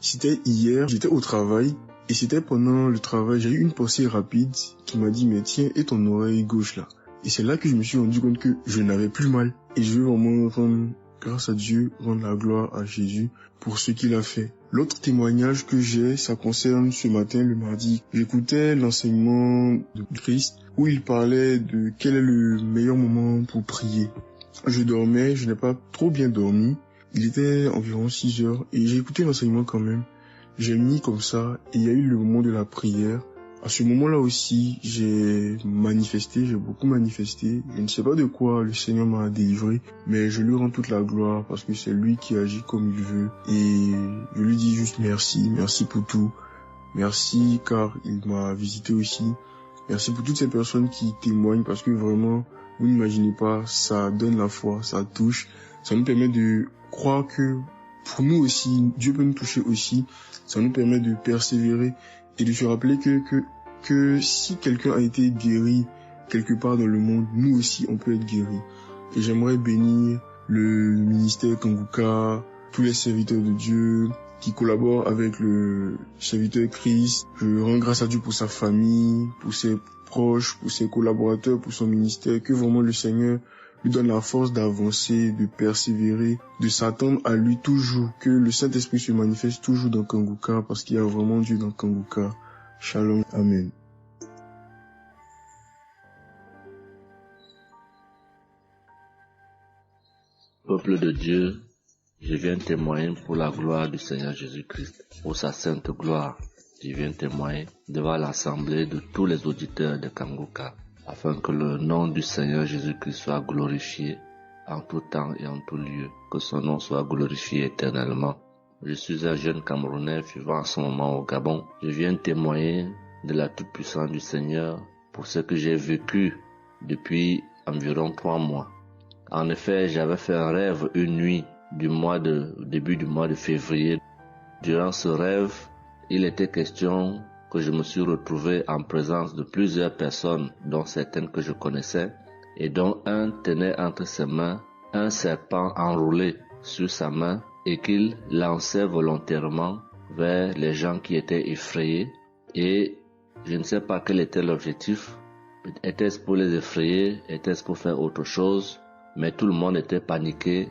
c'était hier, j'étais au travail, et c'était pendant le travail, j'ai eu une pensée rapide qui m'a dit, mais tiens, et ton oreille gauche là? Et c'est là que je me suis rendu compte que je n'avais plus mal. Et je veux vraiment rendre grâce à Dieu, rendre la gloire à Jésus pour ce qu'il a fait. L'autre témoignage que j'ai, ça concerne ce matin, le mardi. J'écoutais l'enseignement de Christ où il parlait de quel est le meilleur moment pour prier. Je dormais, je n'ai pas trop bien dormi. Il était environ 6 heures et j'ai écouté l'enseignement quand même. J'ai mis comme ça et il y a eu le moment de la prière. À ce moment-là aussi, j'ai manifesté, j'ai beaucoup manifesté. Je ne sais pas de quoi le Seigneur m'a délivré, mais je lui rends toute la gloire parce que c'est lui qui agit comme il veut. Et je lui dis juste merci, merci pour tout. Merci car il m'a visité aussi. Merci pour toutes ces personnes qui témoignent parce que vraiment, vous n'imaginez pas, ça donne la foi, ça touche. Ça nous permet de croire que pour nous aussi, Dieu peut nous toucher aussi. Ça nous permet de persévérer et de se rappeler que si quelqu'un a été guéri quelque part dans le monde, nous aussi on peut être guéri. Et j'aimerais bénir le ministère Kanguka, tous les serviteurs de Dieu qui collaborent avec le serviteur Christ. Je rends grâce à Dieu pour sa famille, pour ses proches, pour ses collaborateurs, pour son ministère, que vraiment le Seigneur lui donne la force d'avancer, de persévérer, de s'attendre à lui toujours, que le Saint-Esprit se manifeste toujours dans Kanguka, parce qu'il y a vraiment Dieu dans Kanguka. Shalom, Amen. Peuple de Dieu, je viens témoigner pour la gloire du Seigneur Jésus-Christ, pour sa sainte gloire. Je viens témoigner devant l'assemblée de tous les auditeurs de Kanguka, afin que le nom du Seigneur Jésus-Christ soit glorifié en tout temps et en tout lieu, que son nom soit glorifié éternellement. Je suis un jeune Camerounais vivant en ce moment au Gabon. Je viens témoigner de la toute-puissance du Seigneur pour ce que j'ai vécu depuis environ 3 mois. En effet, j'avais fait un rêve une nuit début du mois de février. Durant ce rêve, il était question que je me suis retrouvé en présence de plusieurs personnes, dont certaines que je connaissais, et dont un tenait entre ses mains un serpent enroulé sur sa main et qu'il lançait volontairement vers les gens qui étaient effrayés. Et je ne sais pas quel était l'objectif. Était-ce pour les effrayer? Était-ce pour faire autre chose? Mais tout le monde était paniqué.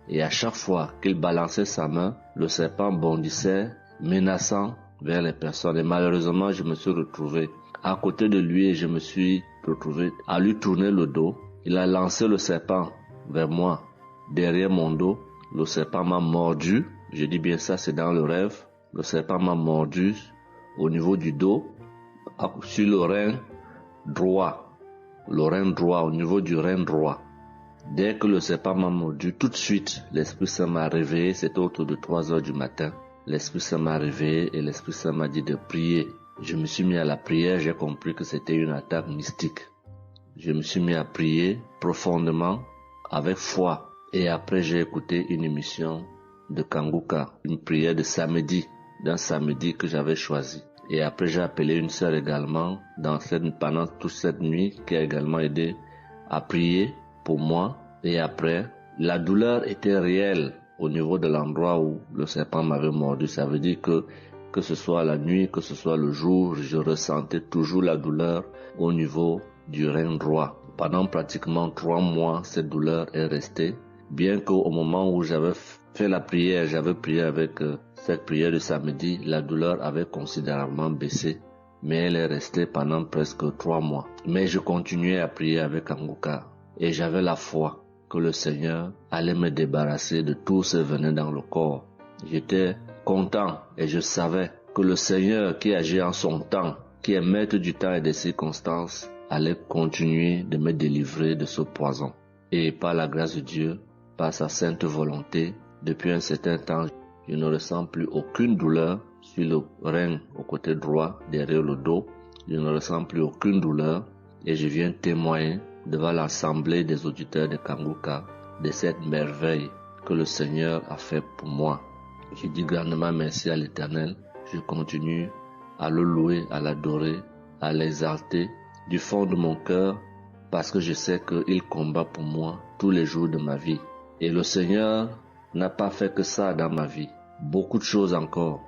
Et à chaque fois qu'il balançait sa main, le serpent bondissait, menaçant vers les personnes. Et malheureusement, je me suis retrouvé à côté de lui et je me suis retrouvé à lui tourner le dos. Il a lancé le serpent vers moi, derrière mon dos. Le serpent m'a mordu. Je dis bien ça, c'est dans le rêve. Le serpent m'a mordu au niveau du dos, sur le rein droit. Le rein droit, au niveau du rein droit. Dès que le serpent m'a mordu, tout de suite, l'Esprit Saint m'a réveillé. C'était autour de 3 heures du matin. L'Esprit Saint m'a réveillé et l'Esprit Saint m'a dit de prier. Je me suis mis à la prière, j'ai compris que c'était une attaque mystique. Je me suis mis à prier profondément, avec foi. Et après, j'ai écouté une émission de Kanguka, une prière de samedi, d'un samedi que j'avais choisi. Et après, j'ai appelé une sœur également pendant toute cette nuit qui a également aidé à prier pour moi. Et après, la douleur était réelle au niveau de l'endroit où le serpent m'avait mordu. Ça veut dire que ce soit la nuit, que ce soit le jour, je ressentais toujours la douleur au niveau du rein droit. Pendant pratiquement 3 mois, cette douleur est restée. Bien qu'au moment où j'avais fait la prière, j'avais prié avec cette prière de samedi, la douleur avait considérablement baissé, mais elle est restée pendant presque 3 mois. Mais je continuais à prier avec Kanguka et j'avais la foi que le Seigneur allait me débarrasser de tout ce venin dans le corps. J'étais content et je savais que le Seigneur qui agit en son temps, qui est maître du temps et des circonstances, allait continuer de me délivrer de ce poison. Et par la grâce de Dieu, par sa sainte volonté, depuis un certain temps, je ne ressens plus aucune douleur sur le rein au côté droit, derrière le dos. Je ne ressens plus aucune douleur et je viens témoigner devant l'assemblée des auditeurs de Kanguka de cette merveille que le Seigneur a fait pour moi. Je dis grandement merci à l'Éternel. Je continue à le louer, à l'adorer, à l'exalter du fond de mon cœur parce que je sais qu'il combat pour moi tous les jours de ma vie. Et le Seigneur n'a pas fait que ça dans ma vie. Beaucoup de choses encore.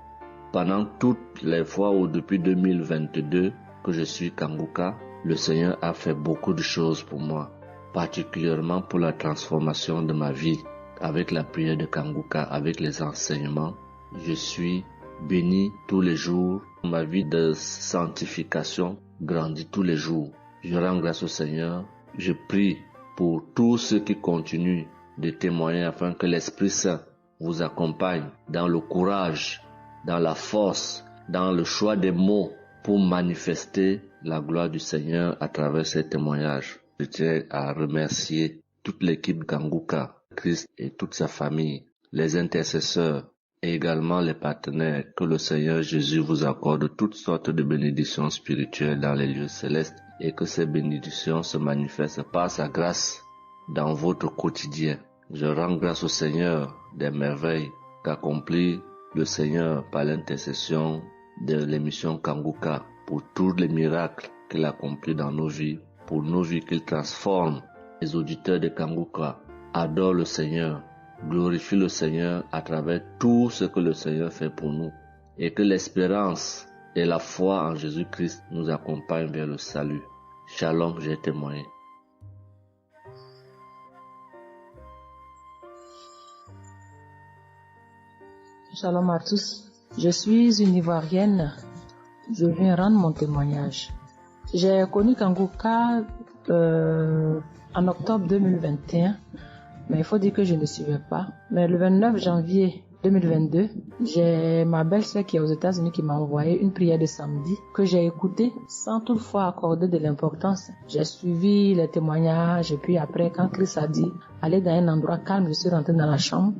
Pendant toutes les fois où depuis 2022 que je suis Kanguka, le Seigneur a fait beaucoup de choses pour moi, particulièrement pour la transformation de ma vie. Avec la prière de Kanguka, avec les enseignements, je suis béni tous les jours. Ma vie de sanctification grandit tous les jours. Je rends grâce au Seigneur. Je prie pour tous ceux qui continuent de témoigner afin que l'Esprit Saint vous accompagne dans le courage, dans la force, dans le choix des mots pour manifester la gloire du Seigneur à travers ces témoignages. Je tiens à remercier toute l'équipe Kanguka, Christ et toute sa famille, les intercesseurs et également les partenaires. Que le Seigneur Jésus vous accorde toutes sortes de bénédictions spirituelles dans les lieux célestes et que ces bénédictions se manifestent par sa grâce dans votre quotidien. Je rends grâce au Seigneur des merveilles qu'accomplit le Seigneur par l'intercession de l'émission Kanguka pour tous les miracles qu'il accomplit dans nos vies, pour nos vies qu'il transforme. Les auditeurs de Kanguka adorent le Seigneur, glorifient le Seigneur à travers tout ce que le Seigneur fait pour nous et que l'espérance et la foi en Jésus-Christ nous accompagnent vers le salut. Shalom, j'ai témoigné. Shalom à tous. Je suis une Ivoirienne. Je viens rendre mon témoignage. J'ai connu Kanguka en octobre 2021, mais il faut dire que je ne suivais pas. Mais le 29 janvier 2022, j'ai ma belle-sœur qui est aux États-Unis qui m'a envoyé une prière de samedi que j'ai écoutée sans toutefois accorder de l'importance. J'ai suivi les témoignages et puis après, quand Christ a dit aller dans un endroit calme, je suis rentrée dans la chambre.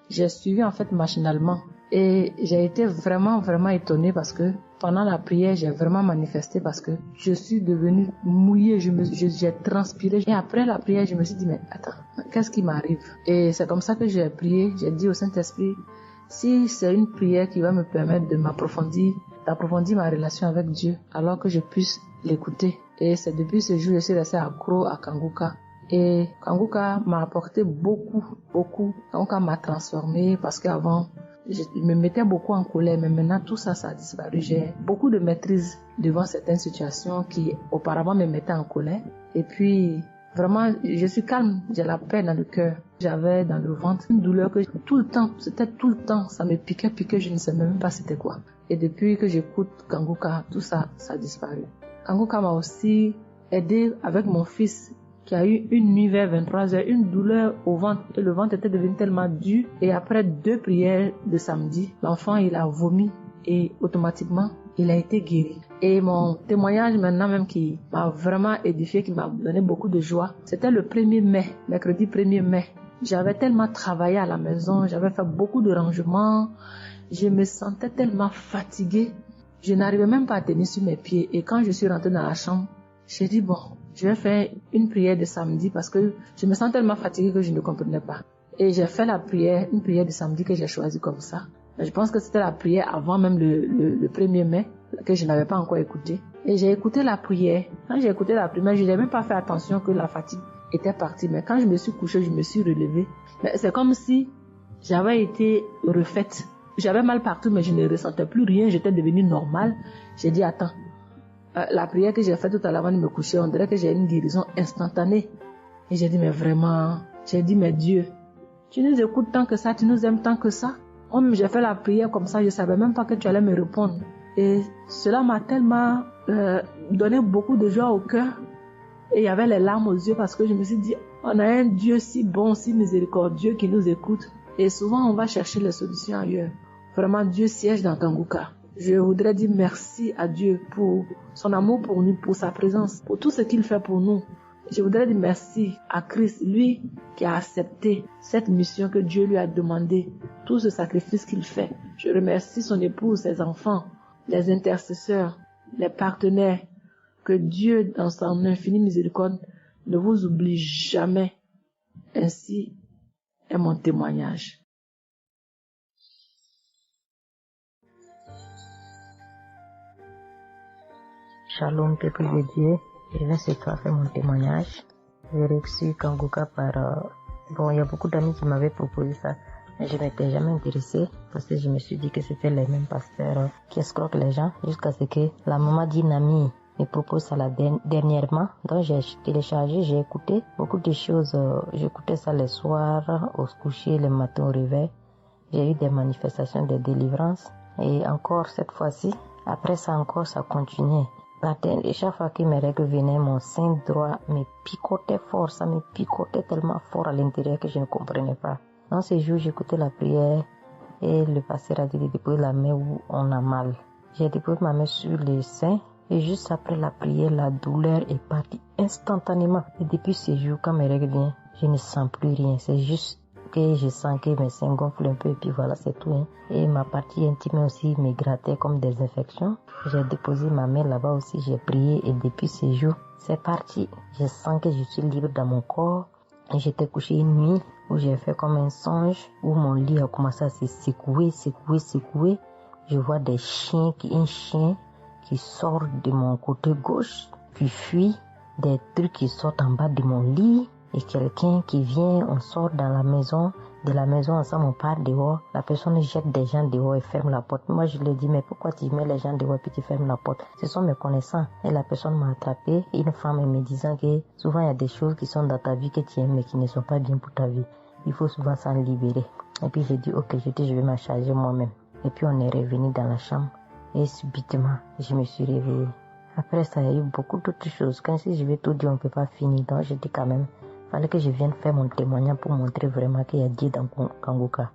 J'ai suivi en fait machinalement et j'ai été vraiment étonnée parce que pendant la prière, j'ai vraiment manifesté parce que je suis devenue mouillée, j'ai transpiré. Et après la prière, je me suis dit, mais attends, qu'est-ce qui m'arrive? Et c'est comme ça que j'ai prié, j'ai dit au Saint-Esprit, si c'est une prière qui va me permettre d'approfondir ma relation avec Dieu, alors que je puisse l'écouter. Et c'est depuis ce jour que je suis restée accro à Kanguka. Et Kanguka m'a apporté beaucoup. Kanguka m'a transformée parce qu'avant, je me mettais beaucoup en colère, mais maintenant tout ça a disparu. J'ai beaucoup de maîtrise devant certaines situations qui auparavant me mettaient en colère. Et puis, vraiment, je suis calme, j'ai la paix dans le cœur. J'avais dans le ventre une douleur que tout le temps, ça me piquait, je ne sais même pas c'était quoi. Et depuis que j'écoute Kanguka, tout ça a disparu. Kanguka m'a aussi aidé avec mon fils qui a eu une nuit vers 23h, une douleur au ventre et le ventre était devenu tellement dur et après 2 prières de samedi, l'enfant il a vomi et automatiquement il a été guéri. Et mon témoignage maintenant même qui m'a vraiment édifié, qui m'a donné beaucoup de joie, c'était le 1er mai, mercredi 1er mai. J'avais tellement travaillé à la maison, j'avais fait beaucoup de rangements, je me sentais tellement fatiguée, je n'arrivais même pas à tenir sur mes pieds et quand je suis rentrée dans la chambre, j'ai dit bon, je vais faire une prière de samedi parce que je me sens tellement fatiguée que je ne comprenais pas. Et j'ai fait la prière, une prière de samedi que j'ai choisie comme ça. Je pense que c'était la prière avant même le 1er mai, que je n'avais pas encore écouté. Et j'ai écouté la prière. Quand j'ai écouté la prière, je n'ai même pas fait attention que la fatigue était partie. Mais quand je me suis couchée, je me suis relevée. Mais c'est comme si j'avais été refaite. J'avais mal partout, mais je ne ressentais plus rien. J'étais devenue normale. J'ai dit, attends, la prière que j'ai faite tout à l'heure avant de me coucher, on dirait que j'ai une guérison instantanée. Et j'ai dit, mais vraiment, j'ai dit, mais Dieu, tu nous écoutes tant que ça, tu nous aimes tant que ça. J'ai fait la prière comme ça, je ne savais même pas que tu allais me répondre. Et cela m'a tellement donné beaucoup de joie au cœur. Et il y avait les larmes aux yeux parce que je me suis dit, on a un Dieu si bon, si miséricordieux qui nous écoute. Et souvent, on va chercher les solutions ailleurs. Vraiment, Dieu siège dans Kanguka. Je voudrais dire merci à Dieu pour son amour pour nous, pour sa présence, pour tout ce qu'il fait pour nous. Je voudrais dire merci à Christ, lui qui a accepté cette mission que Dieu lui a demandé, tout ce sacrifice qu'il fait. Je remercie son épouse, ses enfants, les intercesseurs, les partenaires. Que Dieu, dans son infinie miséricorde, ne vous oublie jamais. Ainsi est mon témoignage. Shalom, peuple de Dieu. Je viens ce soir faire mon témoignage. J'ai reçu Kanguka par... il y a beaucoup d'amis qui m'avaient proposé ça. Mais je m'étais jamais intéressée parce que je me suis dit que c'était les mêmes pasteurs qui escroquent les gens jusqu'à ce que la maman d'une amie me propose ça dernièrement. Donc j'ai téléchargé, j'ai écouté beaucoup de choses. J'écoutais ça les soirs, au coucher, le matin au réveil. J'ai eu des manifestations de délivrance. Et encore cette fois-ci, après ça encore, ça continuait. Et chaque fois que mes règles venaient, mon sein droit me picotait fort. Ça me picotait tellement fort à l'intérieur que je ne comprenais pas. Dans ces jours, j'écoutais la prière et le pasteur a dit de déposer la main où on a mal. J'ai déposé ma main sur le sein et juste après la prière, la douleur est partie instantanément. Et depuis ces jours, quand mes règles viennent, je ne sens plus rien. C'est juste que je sens que mes seins gonflent un peu et puis voilà, c'est tout. Et ma partie intime aussi me grattait comme des infections. J'ai déposé ma main là-bas aussi, j'ai prié et depuis ces jours, c'est parti. Je sens que je suis libre dans mon corps. Et j'étais couché une nuit où j'ai fait comme un songe, où mon lit a commencé à se secouer. Je vois un chien qui sort de mon côté gauche, qui fuit, des trucs qui sortent en bas de mon lit. Et quelqu'un qui vient, on sort dans la maison, de la maison ensemble, on part dehors, la personne jette des gens dehors et ferme la porte. Moi je lui ai dit, mais pourquoi tu mets les gens dehors et puis tu fermes la porte? Ce sont mes connaissants. Et la personne m'a attrapé, une femme me disant que souvent il y a des choses qui sont dans ta vie que tu aimes mais qui ne sont pas bien pour ta vie. Il faut souvent s'en libérer. Et puis j'ai dit, ok, je vais m'en charger moi-même. Et puis on est revenu dans la chambre et subitement je me suis réveillée. Après ça, il y a eu beaucoup d'autres choses. Quand si je vais tout dire, on ne peut pas finir. Donc j'ai dit quand même, fallait que je vienne faire mon témoignage pour montrer vraiment qu'il y a Dieu dans Kanguka.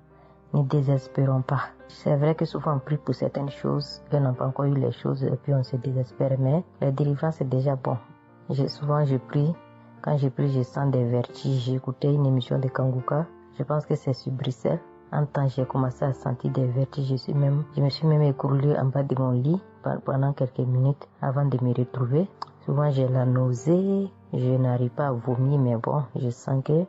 Ne désespérons pas. C'est vrai que souvent on prie pour certaines choses, on n'a pas encore eu les choses et puis on se désespère, mais la délivrance c'est déjà bon. Souvent je prie, quand je prie je sens des vertiges. J'ai écouté une émission de Kanguka, je pense que c'est sur Bruxelles. En temps j'ai commencé à sentir des vertiges, je me suis même écroulée en bas de mon lit pendant quelques minutes avant de me retrouver. Souvent j'ai la nausée, je n'arrive pas à vomir, mais bon, je sens que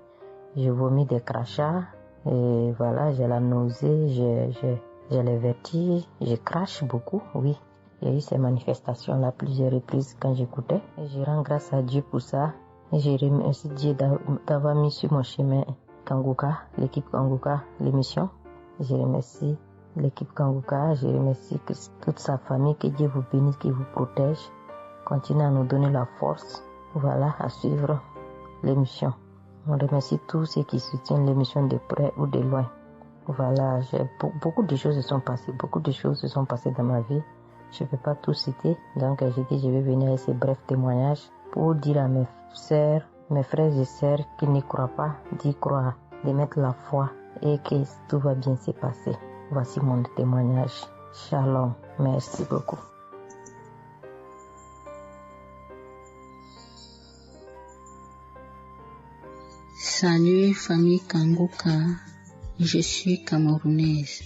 je vomis des crachats. Et voilà, j'ai la nausée, j'ai les vertiges, je crache beaucoup, oui. Il y a eu ces manifestations-là plusieurs reprises quand j'écoutais. Et je rends grâce à Dieu pour ça. Et je remercie Dieu d'avoir mis sur mon chemin Kanguka, l'équipe Kanguka, l'émission. Je remercie l'équipe Kanguka, je remercie toute sa famille, que Dieu vous bénisse, qu'il vous protège. Continuez à nous donner la force, voilà, à suivre l'émission. On remercie tous ceux qui soutiennent l'émission de près ou de loin. Voilà, beaucoup de choses se sont passées dans ma vie. Je ne peux pas tout citer, donc j'ai dit je vais venir avec ces brefs témoignages pour dire à mes sœurs, mes frères et sœurs qui n'y croient pas, d'y croire, de mettre la foi et que tout va bien se passer. Voici mon témoignage. Shalom, merci beaucoup. Salut famille Kanguka, je suis camerounaise.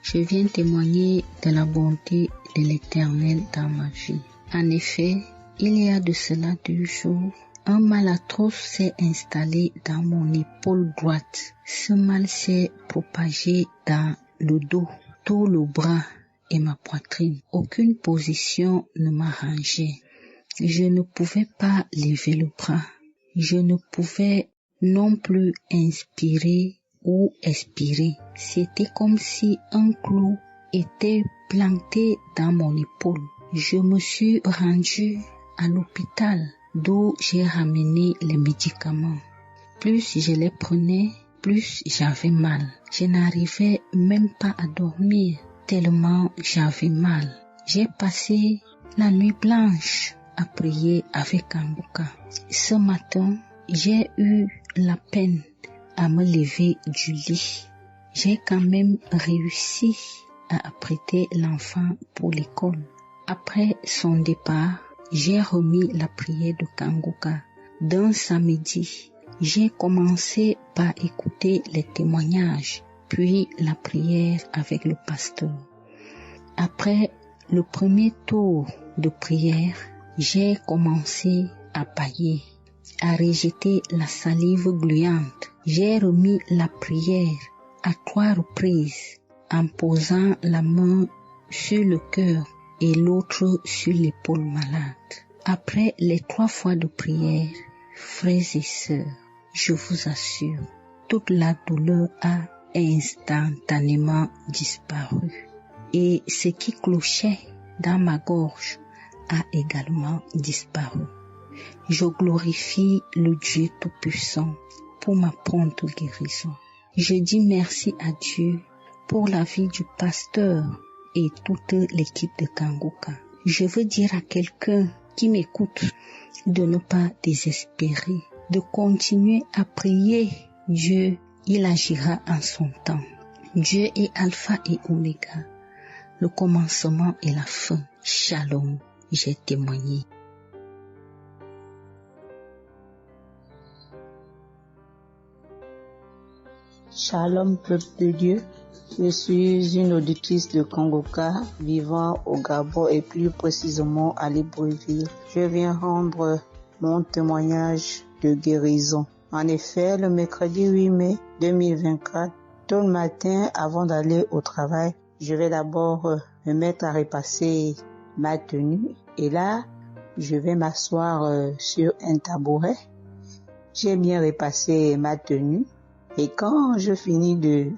Je viens témoigner de la bonté de l'Éternel dans ma vie. En effet, il y a de cela 2 jours, Un mal atroce s'est installé dans mon épaule droite. Ce mal s'est propagé dans le dos, tout le bras et ma poitrine. Aucune position ne m'arrangeait. Je ne pouvais pas lever le bras. Je ne pouvais non plus inspirer ou expirer. C'était comme si un clou était planté dans mon épaule. Je me suis rendue à l'hôpital, d'où j'ai ramené les médicaments. Plus je les prenais, plus j'avais mal. Je n'arrivais même pas à dormir, tellement j'avais mal. J'ai passé la nuit blanche à prier avec Kanguka. Ce matin, j'ai eu la peine à me lever du lit. J'ai quand même réussi à apprêter l'enfant pour l'école. Après son départ, j'ai remis la prière de Kanguka. D'un samedi, j'ai commencé par écouter les témoignages, puis la prière avec le pasteur. Après le premier tour de prière, j'ai commencé à bâiller, à rejeter la salive gluante. J'ai remis la prière à 3 reprises en posant la main sur le cœur et l'autre sur l'épaule malade. Après les 3 fois de prière, frères et sœurs, je vous assure, toute la douleur a instantanément disparu et ce qui clochait dans ma gorge a également disparu. Je glorifie le Dieu Tout-Puissant pour ma prompte guérison. Je dis merci à Dieu pour la vie du pasteur et toute l'équipe de Kanguka. Je veux dire à quelqu'un qui m'écoute de ne pas désespérer, de continuer à prier. Dieu, il agira en son temps. Dieu est Alpha et Oméga, le commencement et la fin. Shalom, j'ai témoigné. Shalom, peuple de Dieu. Je suis une auditrice de Kanguka vivant au Gabon et plus précisément à Libreville. Je viens rendre mon témoignage de guérison. En effet, le mercredi 8 mai 2024, tôt le matin avant d'aller au travail, je vais d'abord me mettre à repasser ma tenue et là, je vais m'asseoir sur un tabouret. J'ai bien repassé ma tenue et quand je finis de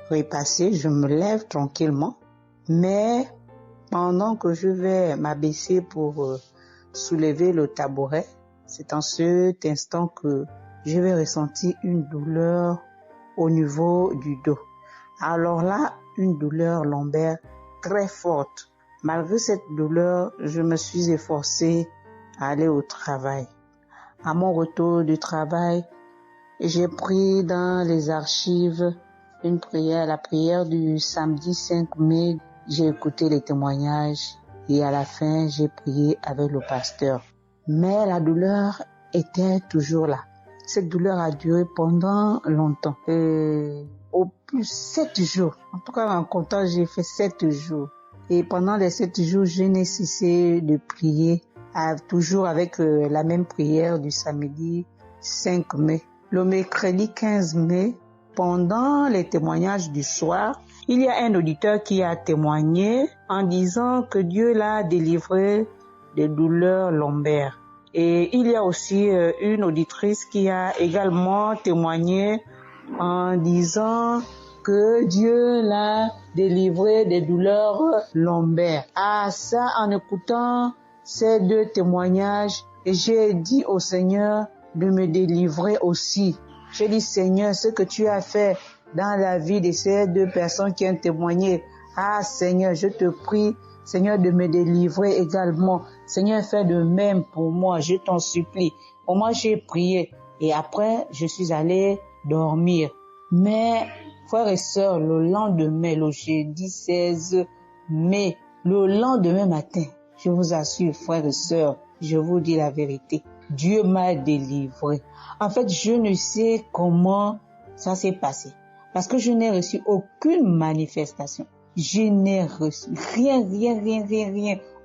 repasser, je me lève tranquillement. Mais pendant que je vais m'abaisser pour soulever le tabouret, c'est en cet instant que je vais ressentir une douleur au niveau du dos. Alors là, une douleur lombaire très forte. Malgré cette douleur, je me suis efforcée à aller au travail. À mon retour du travail, j'ai pris dans les archives une prière, la prière du samedi 5 mai. J'ai écouté les témoignages et à la fin, j'ai prié avec le pasteur. Mais la douleur était toujours là. Cette douleur a duré pendant longtemps. Au plus 7 jours. En tout cas, en comptant, j'ai fait 7 jours. Et pendant les 7 jours, je n'ai cessé de prier, toujours avec la même prière du samedi 5 mai. Le mercredi 15 mai, pendant les témoignages du soir, il y a un auditeur qui a témoigné en disant que Dieu l'a délivré des douleurs lombaires. Et il y a aussi une auditrice qui a également témoigné en disant que Dieu l'a délivré des douleurs lombaires. À ça, en écoutant ces 2 témoignages, j'ai dit au Seigneur de me délivrer aussi. J'ai dit, Seigneur, ce que tu as fait dans la vie de ces 2 personnes qui ont témoigné, Seigneur, je te prie, Seigneur, de me délivrer également. Seigneur, fais de même pour moi, je t'en supplie. Pour moi, j'ai prié et après, je suis allé dormir. Mais, frères et sœurs, le lendemain, le jeudi 16 mai, le lendemain matin, je vous assure, frères et sœurs, je vous dis la vérité, Dieu m'a délivré. En fait, je ne sais comment ça s'est passé. Parce que je n'ai reçu aucune manifestation. Je n'ai reçu rien,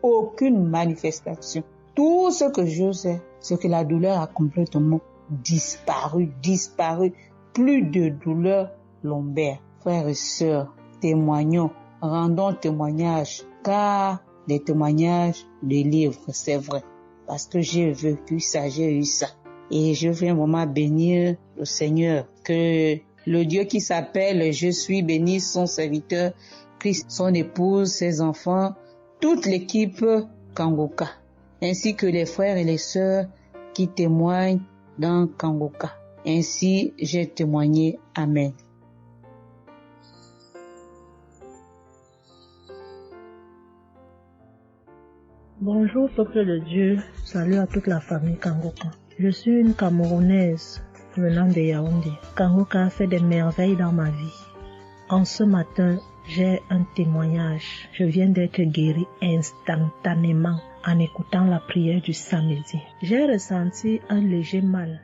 aucune manifestation. Tout ce que je sais, c'est que la douleur a complètement disparu. Plus de douleur lombaire. Frères et sœurs, témoignons, rendons témoignage, car les témoignages délivrent, c'est vrai. Parce que j'ai vécu ça, j'ai eu ça. Et je viens vraiment bénir le Seigneur, que le Dieu qui s'appelle Je suis béni, son serviteur, Christ, son épouse, ses enfants, toute l'équipe Kangoka, ainsi que les frères et les sœurs qui témoignent dans Kangoka. Ainsi, j'ai témoigné. Amen. Bonjour peuple de Dieu, salut à toute la famille Kangoka. Je suis une Camerounaise venant de Yaoundé. Kangoka a fait des merveilles dans ma vie. En ce matin, j'ai un témoignage. Je viens d'être guérie instantanément en écoutant la prière du samedi. J'ai ressenti un léger mal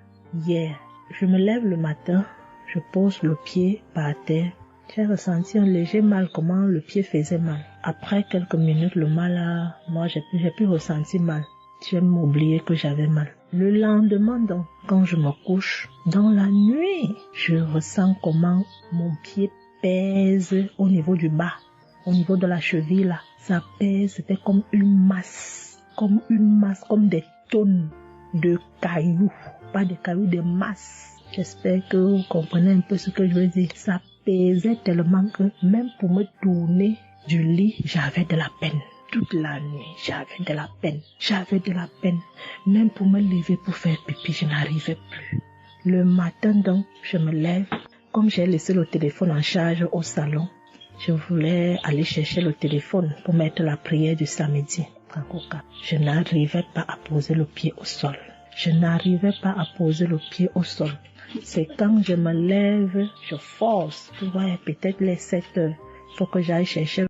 hier. Je me lève le matin, je pose le pied par terre. J'ai ressenti un léger mal, comment le pied faisait mal. Après quelques minutes, le mal j'ai pu ressentir mal. J'ai oublié que j'avais mal. Le lendemain donc, quand je me couche, dans la nuit, je ressens comment mon pied pèse au niveau du bas, au niveau de la cheville là. Ça pèse, c'était comme une masse, comme des tonnes de cailloux. Pas des cailloux, des masses. J'espère que vous comprenez un peu ce que je veux dire. Ça pesait tellement que même pour me tourner du lit, j'avais de la peine. Toute la nuit, j'avais de la peine. Même pour me lever pour faire pipi, je n'arrivais plus. Le matin donc, je me lève. Comme j'ai laissé le téléphone en charge au salon, je voulais aller chercher le téléphone pour mettre la prière du samedi. Je n'arrivais pas à poser le pied au sol. C'est quand je me lève, je force. Tu vois, peut-être les 7 heures. Il faut que j'aille chercher